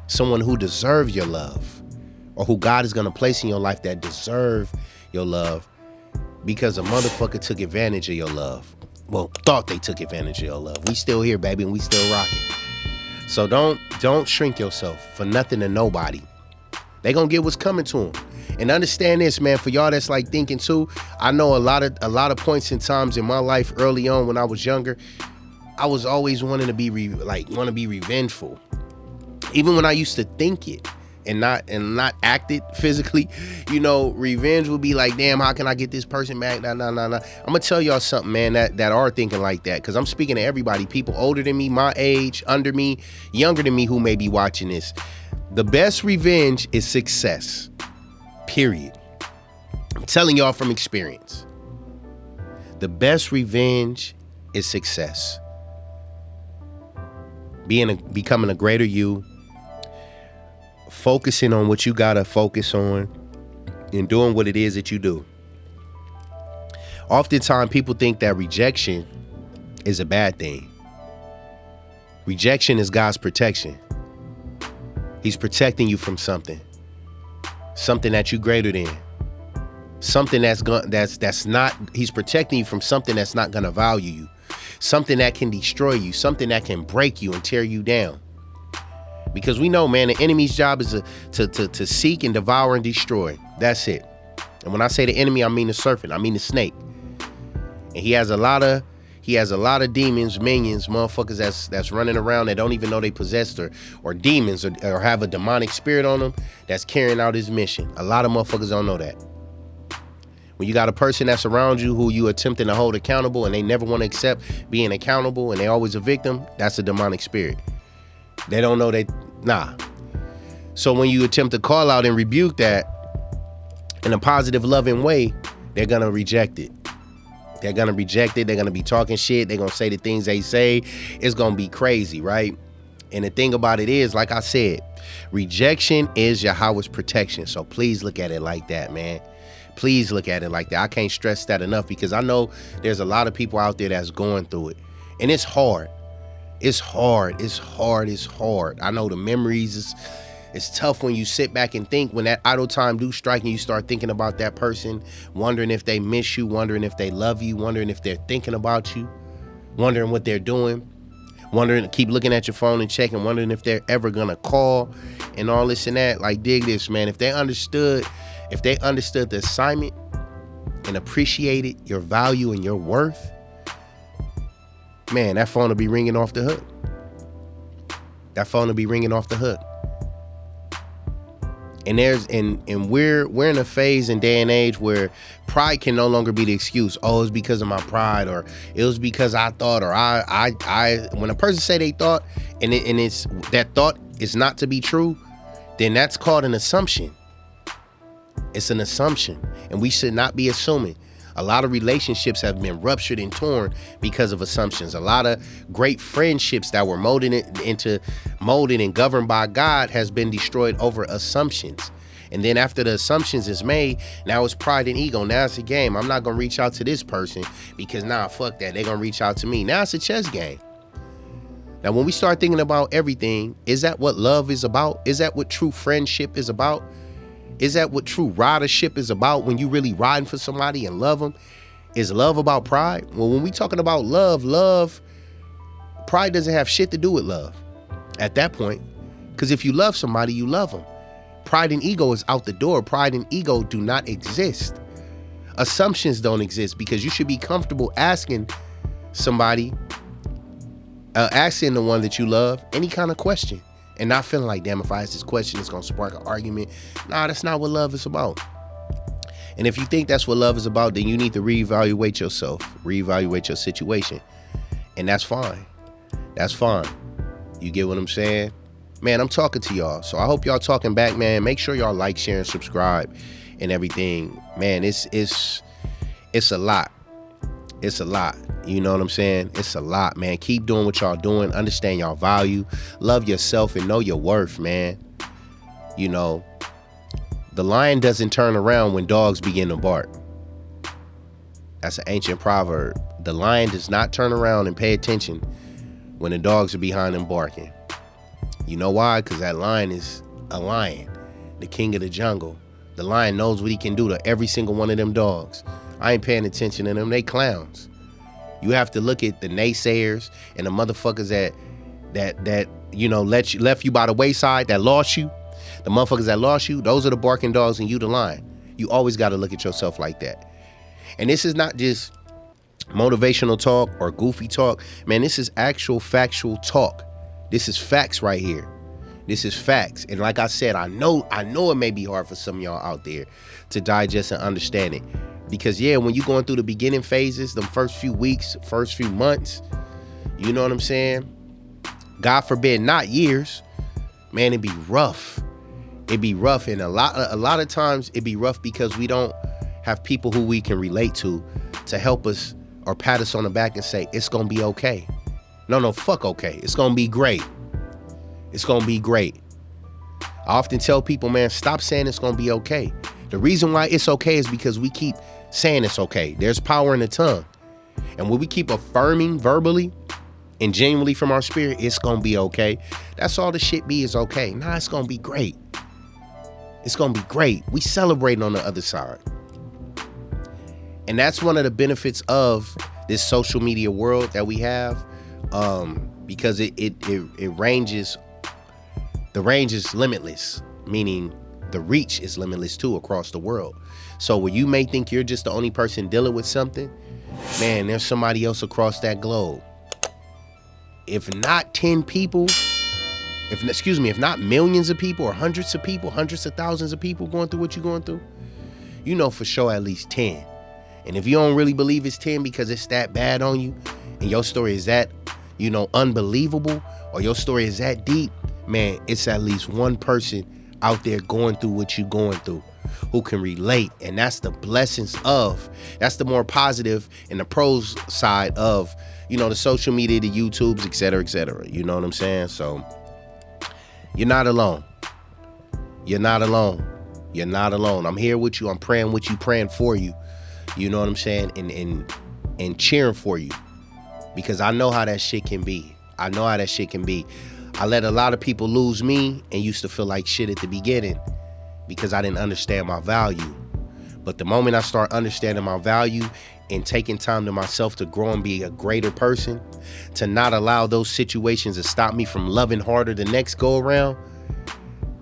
someone who deserves your love or who God is going to place in your life that deserve your love because a motherfucker took advantage of your love. Well, thought they took advantage of your love. We still here, baby, and we still rocking. So don't shrink yourself for nothing to nobody. They gonna get what's coming to them. And understand this, man, for y'all that's like thinking too, I know a lot of points and times in my life early on when I was younger, I was always wanting to be revengeful. Even when I used to think it and not act it physically, you know, revenge would be like, damn, how can I get this person back? Nah. I'm gonna tell y'all something, man, that are thinking like that, because I'm speaking to everybody, people older than me, my age, under me, younger than me who may be watching this. The best revenge is success, period. I'm telling y'all from experience. The best revenge is success. Becoming a greater you, focusing on what you gotta focus on, and doing what it is that you do. Oftentimes people think that rejection is a bad thing. Rejection is God's protection. He's protecting you from something that you're greater than, something that's not. He's protecting you from something that's not gonna value you, something that can destroy you, something that can break you and tear you down. Because we know, man, the enemy's job is to seek and devour and destroy. That's it. And when I say the enemy, I mean the serpent. I mean the snake. And he has a lot of demons, minions, motherfuckers that's running around that don't even know they possessed or demons or have a demonic spirit on them that's carrying out his mission. A lot of motherfuckers don't know that. When you got a person that's around you who you attempting to hold accountable and they never want to accept being accountable and they always a victim, that's a demonic spirit. They don't know that, nah. So when you attempt to call out and rebuke that in a positive, loving way, they're going to reject it. They're going to reject it. They're going to be talking shit. They're going to say the things they say. It's going to be crazy, right? And the thing about it is, like I said, rejection is Yahweh's protection. So please look at it like that, man. Please look at it like that. I can't stress that enough because I know there's a lot of people out there that's going through it. And it's hard. It's hard. I know the memories It's tough when you sit back and think, when that idle time do strike and you start thinking about that person, wondering if they miss you, wondering if they love you, wondering if they're thinking about you, wondering what they're doing, wondering, keep looking at your phone and checking, wondering if they're ever gonna call and all this and that. Like, dig this, man. If they understood the assignment and appreciated your value and your worth, man, that phone will be ringing off the hook. That phone will be ringing off the hook. And we're in a phase and day and age where pride can no longer be the excuse. Oh, it's because of my pride, or it was because I thought, or I when a person say they thought and it's that thought is not to be true, then that's called an assumption. It's an assumption, and we should not be assuming. A lot of relationships have been ruptured and torn because of assumptions. A lot of great friendships that were molded and governed by God has been destroyed over assumptions. And then after the assumptions is made, now it's pride and ego. Now it's a game. I'm not going to reach out to this person because fuck that. They're going to reach out to me. Now it's a chess game. Now, when we start thinking about everything, is that what love is about? Is that what true friendship is about? Is that what true ridership is about, when you really riding for somebody and love them? Is love about pride? Well, when we talking about love, pride doesn't have shit to do with love at that point. Because if you love somebody, you love them. Pride and ego is out the door. Pride and ego do not exist. Assumptions don't exist, because you should be comfortable asking somebody, asking the one that you love any kind of question. And not feeling like, damn, if I ask this question, it's going to spark an argument. Nah, that's not what love is about. And if you think that's what love is about, then you need to reevaluate yourself, reevaluate your situation. And that's fine. That's fine. You get what I'm saying? Man, I'm talking to y'all. So I hope y'all talking back, man. Make sure y'all like, share, and subscribe and everything. Man, it's a lot. It's a lot. You know what I'm saying? It's a lot, man. Keep doing what y'all doing. Understand y'all value. Love yourself and know your worth, man. You know, the lion doesn't turn around when dogs begin to bark. That's an ancient proverb. The lion does not turn around and pay attention when the dogs are behind him barking. You know why? Because that lion is a lion, the king of the jungle. The lion knows what he can do to every single one of them dogs. I ain't paying attention to them. They clowns. You have to look at the naysayers and the motherfuckers that you know left you by the wayside, that lost you. The motherfuckers that lost you, those are the barking dogs and you the lion. You always got to look at yourself like that. And this is not just motivational talk or goofy talk. Man, this is actual factual talk. This is facts right here. This is facts. And like I said, I know it may be hard for some of y'all out there to digest and understand it. Because, yeah, when you're going through the beginning phases, the first few weeks, first few months, you know what I'm saying? God forbid, not years, man, it'd be rough. It'd be rough. And a lot of times it'd be rough because we don't have people who we can relate to help us or pat us on the back and say, it's going to be okay. No, fuck okay. It's going to be great. It's going to be great. I often tell people, man, stop saying it's going to be okay. The reason why it's okay is because we keep saying it's okay. There's power in the tongue. And when we keep affirming verbally and genuinely from our spirit, it's going to be okay. That's all the shit be is okay. Nah, it's going to be great. It's going to be great. We celebrating on the other side. And that's one of the benefits of this social media world that we have, because it ranges, the range is limitless, meaning the reach is limitless too across the world. So where you may think you're just the only person dealing with something, man, there's somebody else across that globe. If not 10 people, if not millions of people or hundreds of people, hundreds of thousands of people going through what you're going through, you know for sure at least 10. And if you don't really believe it's 10 because it's that bad on you and your story is that, you know, unbelievable, or your story is that deep, man, it's at least one person out there going through what you're going through who can relate. And that's the blessings of, that's the more positive and the pros side of, you know, the social media, the YouTubes, et cetera, you know what I'm saying? So you're not alone. You're not alone. You're not alone. I'm here with you. I'm praying with you, praying for you. You know what I'm saying? And cheering for you, because I know how that shit can be. I know how that shit can be. I let a lot of people lose me and used to feel like shit at the beginning because I didn't understand my value. But the moment I start understanding my value and taking time to myself to grow and be a greater person, to not allow those situations to stop me from loving harder the next go around,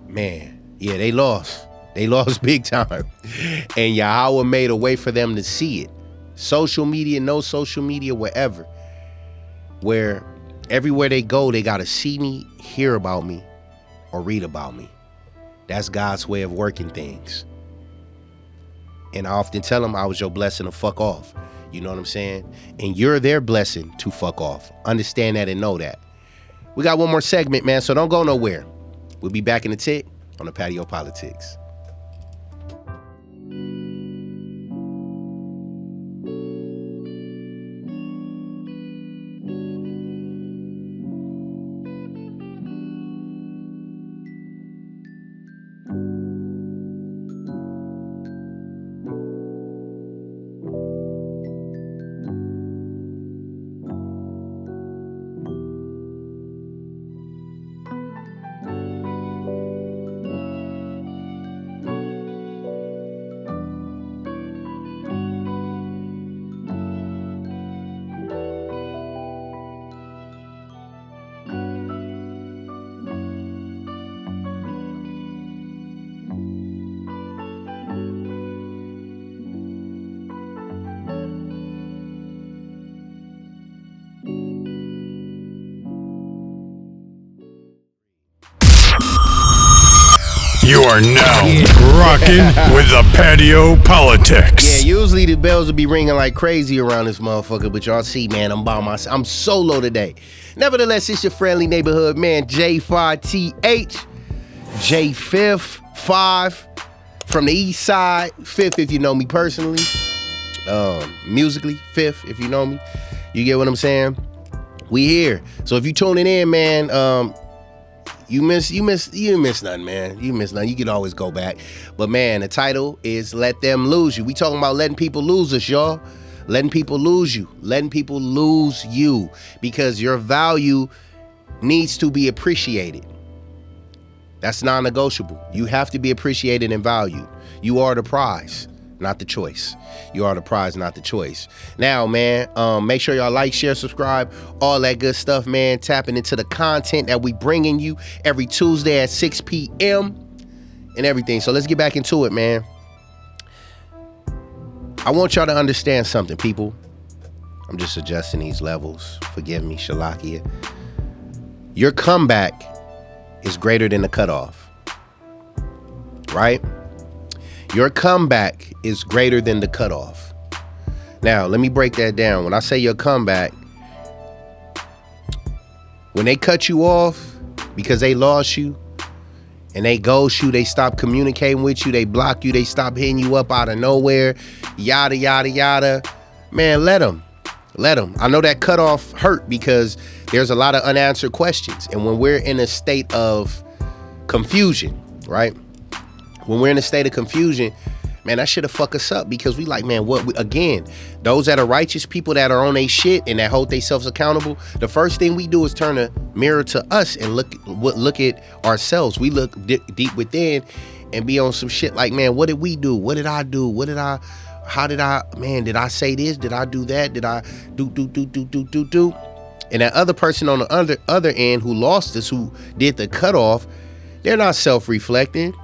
man, yeah, they lost. They lost big time. And Yahweh made a way for them to see it. Social media, no social media, wherever. Where everywhere they go, they got to see me, hear about me, or read about me. That's God's way of working things. And I often tell them I was your blessing to fuck off. You know what I'm saying? And you're their blessing to fuck off. Understand that and know that. We got one more segment, man, so don't go nowhere. We'll be back in a tick on the Patio PolitiCz. You are now rocking with the Patio PolitiCz. Yeah, usually the bells will be ringing like crazy around this motherfucker, but y'all see, man, I'm solo today. Nevertheless, it's your friendly neighborhood man, J5TH, J5th, 5, from the east side, 5th if you know me personally, musically, 5th if you know me. You get what I'm saying? We here. So if you tuning in, man, you miss nothing, man. You miss nothing. You can always go back. But man, the title is Let Them Lose You. We talking about letting people lose us, y'all. Letting people lose you. Letting people lose you. Because your value needs to be appreciated. That's non-negotiable. You have to be appreciated and valued. You are the prize, not the choice. You are the prize, not the choice. Now, man, make sure y'all like, share, subscribe, all that good stuff, man. Tapping into the content that we bringing you every Tuesday at 6 p.m. and everything. So let's get back into it, man. I want y'all to understand something, people. I'm just adjusting these levels. Forgive me, Shalakia. Your comeback is greater than the cutoff, right? Your comeback is greater than the cutoff. Now, let me break that down. When I say your comeback, when they cut you off because they lost you and they ghost you, they stop communicating with you, they block you, they stop hitting you up out of nowhere, yada, yada, yada, man, let them. Let them. I know that cutoff hurt because there's a lot of unanswered questions. And when we're in a state of confusion, right? When we're in a state of confusion, man, that shit'll fuck us up because we like, man, again, those that are righteous, people that are on their shit and that hold themselves accountable, the first thing we do is turn a mirror to us and look at ourselves. We look deep within and be on some shit like, man, what did we do? What did I do? Man, did I say this? Did I do that? Did I do? And that other person on the other end who lost us, who did the cutoff, they're not self-reflecting.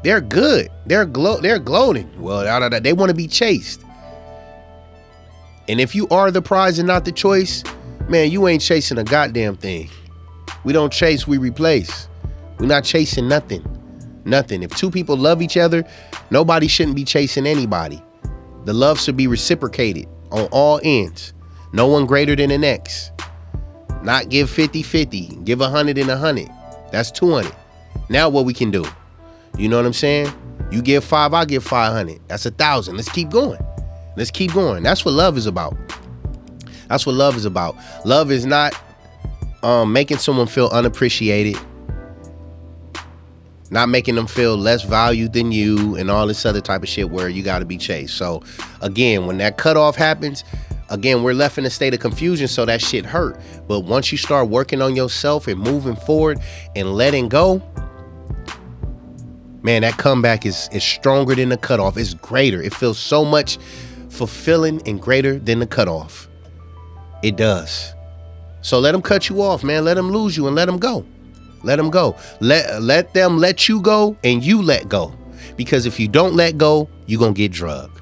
They're good. They're gloating. Well, they want to be chased. And if you are the prize and not the choice, man, you ain't chasing a goddamn thing. We don't chase, we replace. We're not chasing nothing. Nothing. If two people love each other, nobody shouldn't be chasing anybody. The love should be reciprocated on all ends. No one greater than the next. Not give 50-50. Give 100 and 100. That's 200. Now what we can do? You know what I'm saying? You give 5, I give 500. That's 1,000. Let's keep going. Let's keep going. That's what love is about. That's what love is about. Love is not making someone feel unappreciated, not making them feel less valued than you and all this other type of shit where you got to be chased. So again, when that cutoff happens, Again, we're left in a state of confusion, so that shit hurt. But once you start working on yourself and moving forward and letting go, man, that comeback is stronger than the cutoff. It's greater. It feels so much fulfilling and greater than the cutoff. It does. So let them cut you off, man. Let them lose you and let them go. Let them go. Let them let you go and you let go. Because if you don't let go, you're going to get drugged.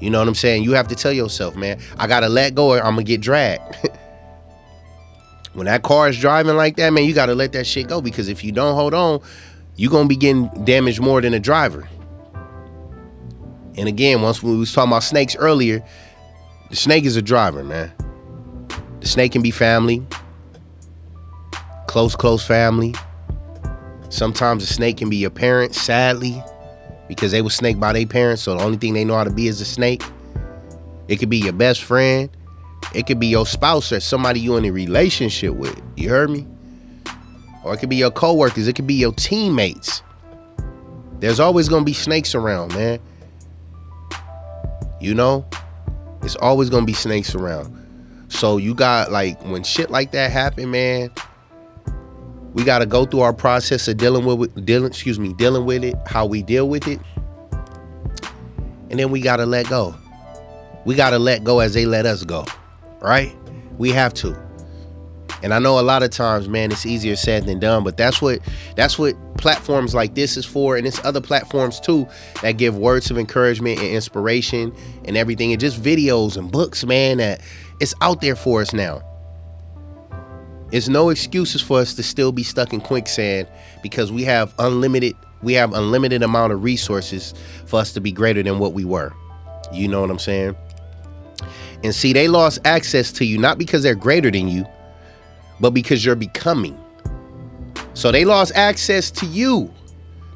You know what I'm saying? You have to tell yourself, man, I got to let go or I'm going to get dragged. When that car is driving like that, man, you got to let that shit go. Because if you don't hold on, you're going to be getting damaged more than a driver. And again, once we was talking about snakes earlier, the snake is a driver, man. The snake can be family, close family. Sometimes the snake can be your parents, sadly, because they were snaked by their parents, so the only thing they know how to be is a snake. It could be your best friend. It could be your spouse or somebody you in a relationship with. You heard me? Or it could be your coworkers. It could be your teammates. There's always going to be snakes around, man. You know? It's always going to be snakes around. So you got, like, when shit like that happen, man, we got to go through our process of dealing with it, how we deal with it. And then we got to let go. We got to let go as they let us go, right? We have to. And I know a lot of times, man, it's easier said than done, but that's what platforms like this is for, and it's other platforms too that give words of encouragement and inspiration and everything, and just videos and books, man, that it's out there for us now. It's no excuses for us to still be stuck in quicksand because we have unlimited amount of resources for us to be greater than what we were. You know what I'm saying? And see, they lost access to you not because they're greater than you, but because you're becoming. So they lost access to you,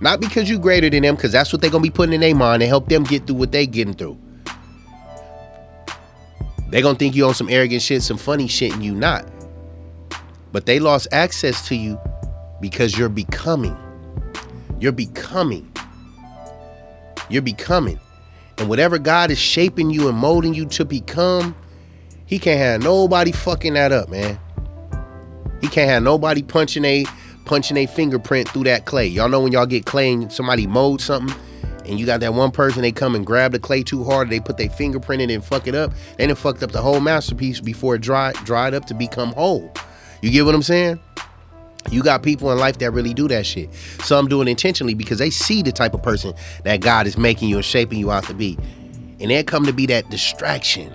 not because you're greater than them, because that's what they're going to be putting in their mind to help them get through what they getting through. They're going to think you on some arrogant shit, some funny shit, and you not. But they lost access to you because you're becoming. You're becoming. You're becoming. And whatever God is shaping you and molding you to become, he can't have nobody fucking that up, man. He can't have nobody punching a fingerprint through that clay. Y'all know when y'all get clay and somebody molds something and you got that one person, they come and grab the clay too hard, they put their fingerprint in it and fuck it up. They done fucked up the whole masterpiece before it dried up to become whole. You get what I'm saying? You got people in life that really do that shit. Some do it intentionally because they see the type of person that God is making you and shaping you out to be. And they come to be that distraction.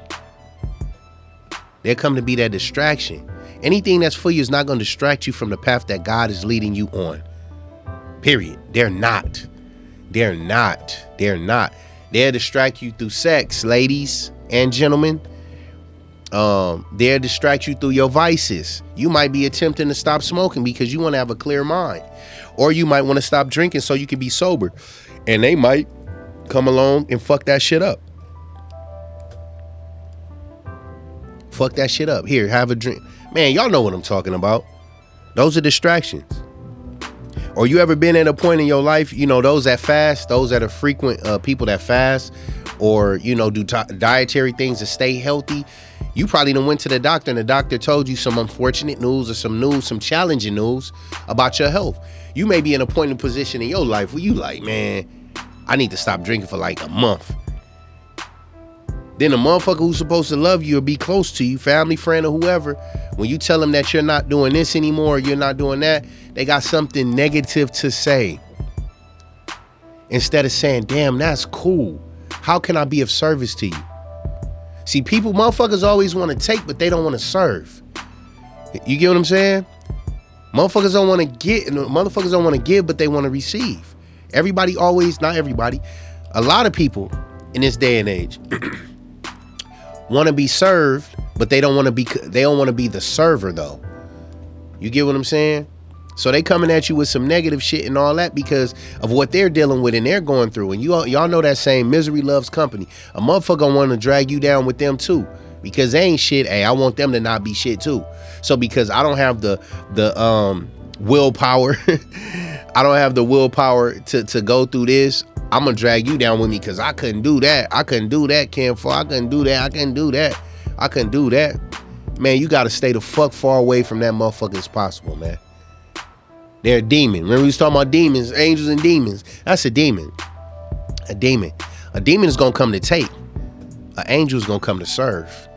They come to be that distraction. Anything that's for you is not going to distract you from the path that God is leading you on. Period. They're not. They'll distract you through sex, ladies and gentlemen. They'll distract you through your vices. You might be attempting to stop smoking because you want to have a clear mind, or you might want to stop drinking so you can be sober, and they might come along and fuck that shit up. Fuck that shit up. Here, have a drink. Man, y'all know what I'm talking about. Those are distractions. Or you ever been at a point in your life, you know, those that fast, those that are frequent people that fast, or, you know, do dietary things to stay healthy. You probably done went to the doctor and the doctor told you some unfortunate news or some challenging news about your health. You may be in a point in position in your life where you like, man, I need to stop drinking for like a month. Then the motherfucker who's supposed to love you or be close to you, family, friend, or whoever, when you tell them that you're not doing this anymore, or you're not doing that, they got something negative to say. Instead of saying, damn, that's cool. How can I be of service to you? See, motherfuckers always want to take, but they don't want to serve. You get what I'm saying? Motherfuckers don't want to give, but they want to receive. Not everybody. A lot of people in this day and age want to be served, but they don't want to be the server though. You get what I'm saying? So they coming at you with some negative shit and all that because of what they're dealing with and they're going through. And y'all know that saying, misery loves company. A motherfucker want to drag you down with them too because they ain't shit. Hey, I want them to not be shit too. So because I don't have the willpower. I don't have the willpower to go through this. I'm gonna drag you down with me because I couldn't do that. I couldn't do that, Ken. I couldn't do that. I couldn't do that. I couldn't do that. Man, you gotta stay the fuck far away from that motherfucker as possible, man. They're a demon. Remember we was talking about demons, angels and demons. That's a demon. A demon. A demon is gonna come to take. An angel is gonna come to serve.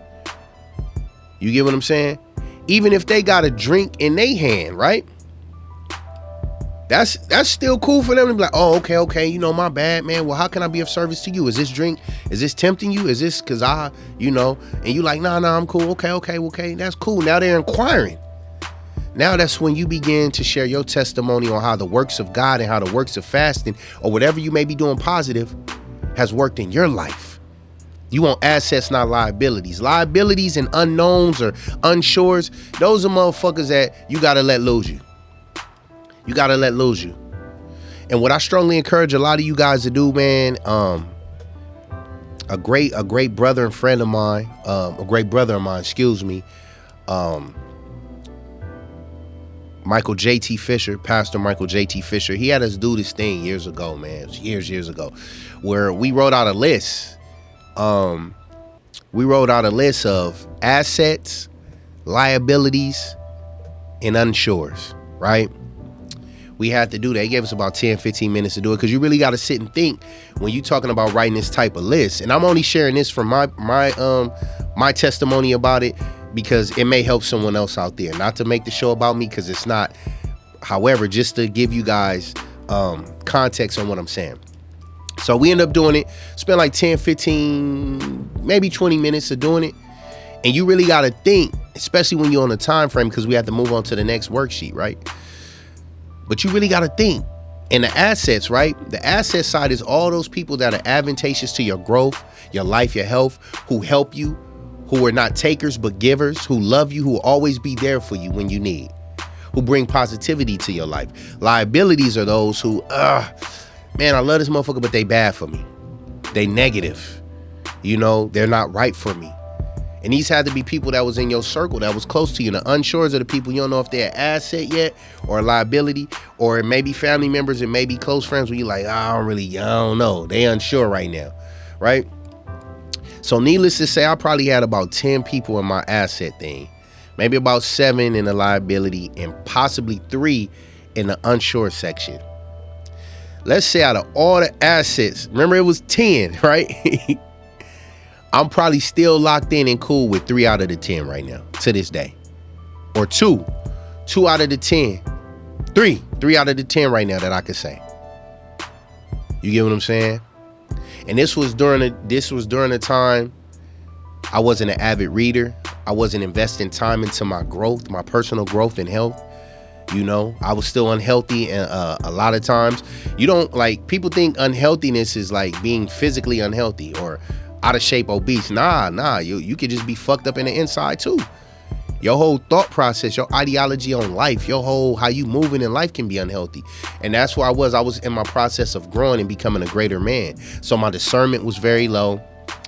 You get what I'm saying? Even if they got a drink in their hand, right? That's still cool for them to be like, oh, okay, you know, my bad, man. Well, how can I be of service to you? Is this drink, is this tempting you? Is this because I, you know, and you like, nah, I'm cool. Okay. That's cool. Now they're inquiring. Now that's when you begin to share your testimony on how the works of God and how the works of fasting or whatever you may be doing positive has worked in your life. You want assets, not liabilities. Liabilities and unknowns or unsures, those are motherfuckers that you got to let lose you. You got to let lose you. And what I strongly encourage a lot of you guys to do, man, a great brother and friend of mine, Michael J.T. Fisher, Pastor Michael J.T. Fisher, he had us do this thing years ago, man. It was years ago, where we wrote out a list. We wrote out a list of assets, liabilities, and unsures, right? We had to do that. He gave us about 10, 15 minutes to do it because you really got to sit and think when you're talking about writing this type of list. And I'm only sharing this from my testimony about it because it may help someone else out there. Not to make the show about me because it's not. However, just to give you guys context on what I'm saying. So we end up doing it, spend like 10, 15, maybe 20 minutes of doing it. And you really got to think, especially when you're on a time frame because we have to move on to the next worksheet, right? But you really got to think. And the assets, right? The asset side is all those people that are advantageous to your growth, your life, your health, who help you, who are not takers but givers, who love you, who will always be there for you when you need, who bring positivity to your life. Liabilities are those who, man, I love this motherfucker, but they bad for me. They negative. You know, they're not right for me. And these had to be people that was in your circle, that was close to you. The unsures are the people you don't know if they're an asset yet or a liability, or it may be family members, it may be close friends where you're like, I don't know. They unsure right now, right? So needless to say, I probably had about 10 people in my asset thing, maybe about 7 in the liability and possibly 3 in the unsure section. Let's say out of all the assets, remember it was 10, right? I'm probably still locked in and cool with 3 out of the 10 right now to this day. Or 2 out of the 10. 3 out of the 10 right now that I could say. You get what I'm saying? And this was during the time I wasn't an avid reader. I wasn't investing time into my growth, my personal growth and health. You know, I was still unhealthy, and a lot of times you don't, like, people think unhealthiness is like being physically unhealthy or out of shape, obese. Nah, you could just be fucked up in the inside too. Your whole thought process, your ideology on life, your whole how you moving in life can be unhealthy. And that's where I was in my process of growing and becoming a greater man. So my discernment was very low.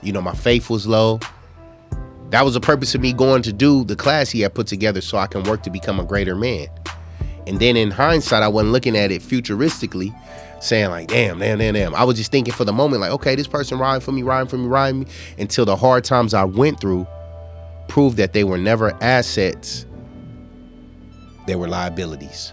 You know, my faith was low. That was the purpose of me going to do the class he had put together so I can work to become a greater man. And then in hindsight, I wasn't looking at it futuristically, saying like, damn. I was just thinking for the moment, like, okay, this person riding for me, until the hard times I went through proved that they were never assets. They were liabilities.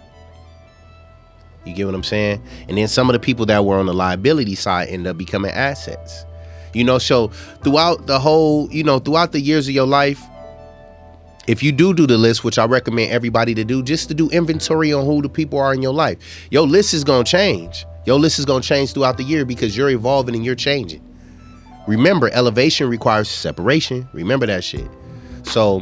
You get what I'm saying? And then some of the people that were on the liability side ended up becoming assets. You know, so throughout the years of your life, if you do the list, which I recommend everybody to do, just to do inventory on who the people are in your life, your list is going to change. Your list is going to change throughout the year because you're evolving and you're changing. Remember, elevation requires separation. Remember that shit. So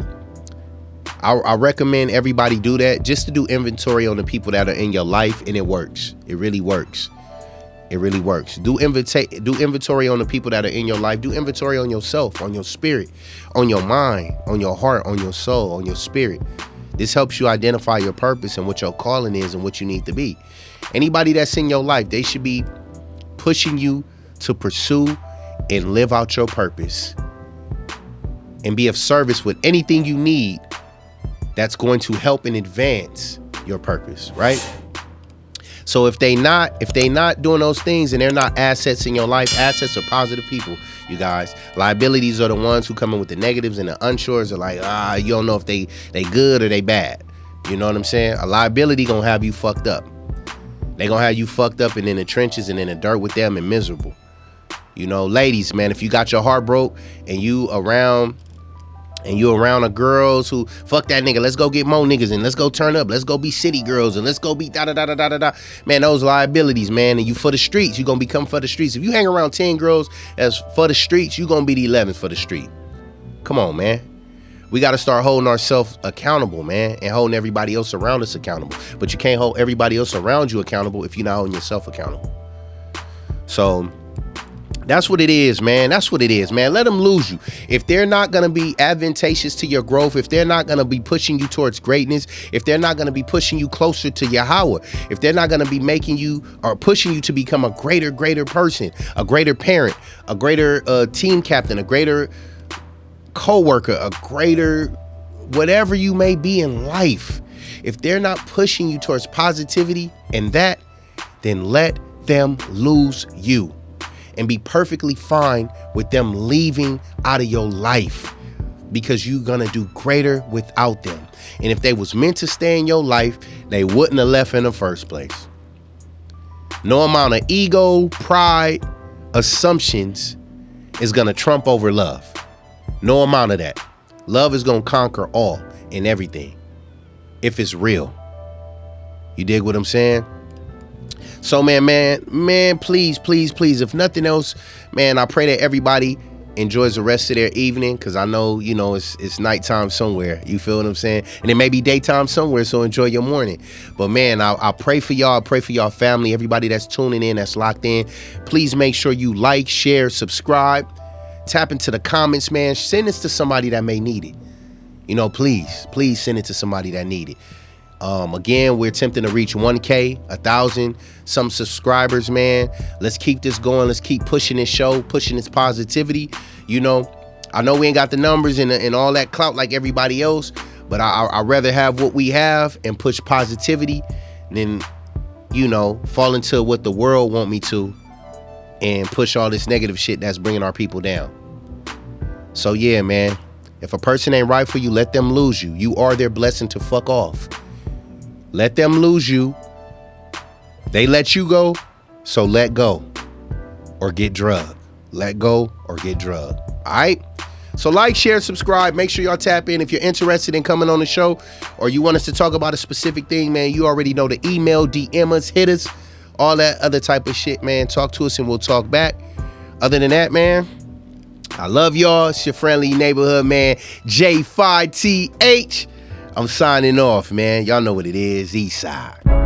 I recommend everybody do that, just to do inventory on the people that are in your life, and it works. It really works. It really works. Do inventory on the people that are in your life. Do inventory on yourself, on your spirit, on your mind, on your heart, on your soul, on your spirit. This helps you identify your purpose and what your calling is and what you need to be. Anybody that's in your life, they should be pushing you to pursue and live out your purpose and be of service with anything you need that's going to help and advance your purpose, right? So if they not doing those things and they're not assets in your life, assets are positive people, you guys. Liabilities are the ones who come in with the negatives, and the unsures are like, you don't know if they good or they bad. You know what I'm saying? A liability gonna have you fucked up. They gonna have you fucked up and in the trenches and in the dirt with them and miserable. You know, ladies, man, if you got your heart broke and you around a girls who fuck that nigga, let's go get more niggas and let's go turn up, let's go be city girls and let's go be da da da da da da da. Man, those liabilities, man, and you for the streets, you gonna become for the streets. If you hang around 10 girls as for the streets, you gonna be the 11th for the street. Come on, man. We gotta start holding ourselves accountable, man, and holding everybody else around us accountable. But you can't hold everybody else around you accountable if you're not holding yourself accountable. So that's what it is, man. That's what it is, man. Let them lose you. If they're not going to be advantageous to your growth, if they're not going to be pushing you towards greatness, if they're not going to be pushing you closer to Yahweh, if they're not going to be making you or pushing you to become a greater person, a greater parent, a greater team captain, a greater co-worker, a greater whatever you may be in life, if they're not pushing you towards positivity and that, then let them lose you. And be perfectly fine with them leaving out of your life, because you're gonna do greater without them. And if they was meant to stay in your life, they wouldn't have left in the first place. No amount of ego, pride, assumptions is gonna trump over love. No amount of that. Love is gonna conquer all and everything if it's real. You dig what I'm saying? So man, please, if nothing else, man, I pray that everybody enjoys the rest of their evening, because I know, you know, it's nighttime somewhere. You feel what I'm saying? And it may be daytime somewhere, so enjoy your morning. But man, I pray for y'all. I pray for y'all family, everybody that's tuning in, that's locked in. Please make sure you like, share, subscribe, tap into the comments, man. Send this to somebody that may need it. You know, please send it to somebody that need it. Again, we're attempting to reach 1K, 1,000 some subscribers, man. Let's keep this going. Let's keep pushing this show, pushing this positivity. You know, I know we ain't got the numbers and all that clout like everybody else, but I'd rather have what we have and push positivity than, you know, fall into what the world want me to and push all this negative shit that's bringing our people down. So yeah, man, if a person ain't right for you, let them lose you. You are their blessing to fuck off. Let them lose you. They let you go, so let go or get drugged. Let go or get drugged. All right? So like, share, subscribe. Make sure y'all tap in. If you're interested in coming on the show or you want us to talk about a specific thing, man, you already know the email, DM us, hit us, all that other type of shit, man. Talk to us and we'll talk back. Other than that, man, I love y'all. It's your friendly neighborhood man, J5TH. I'm signing off, man. Y'all know what it is. Eastside.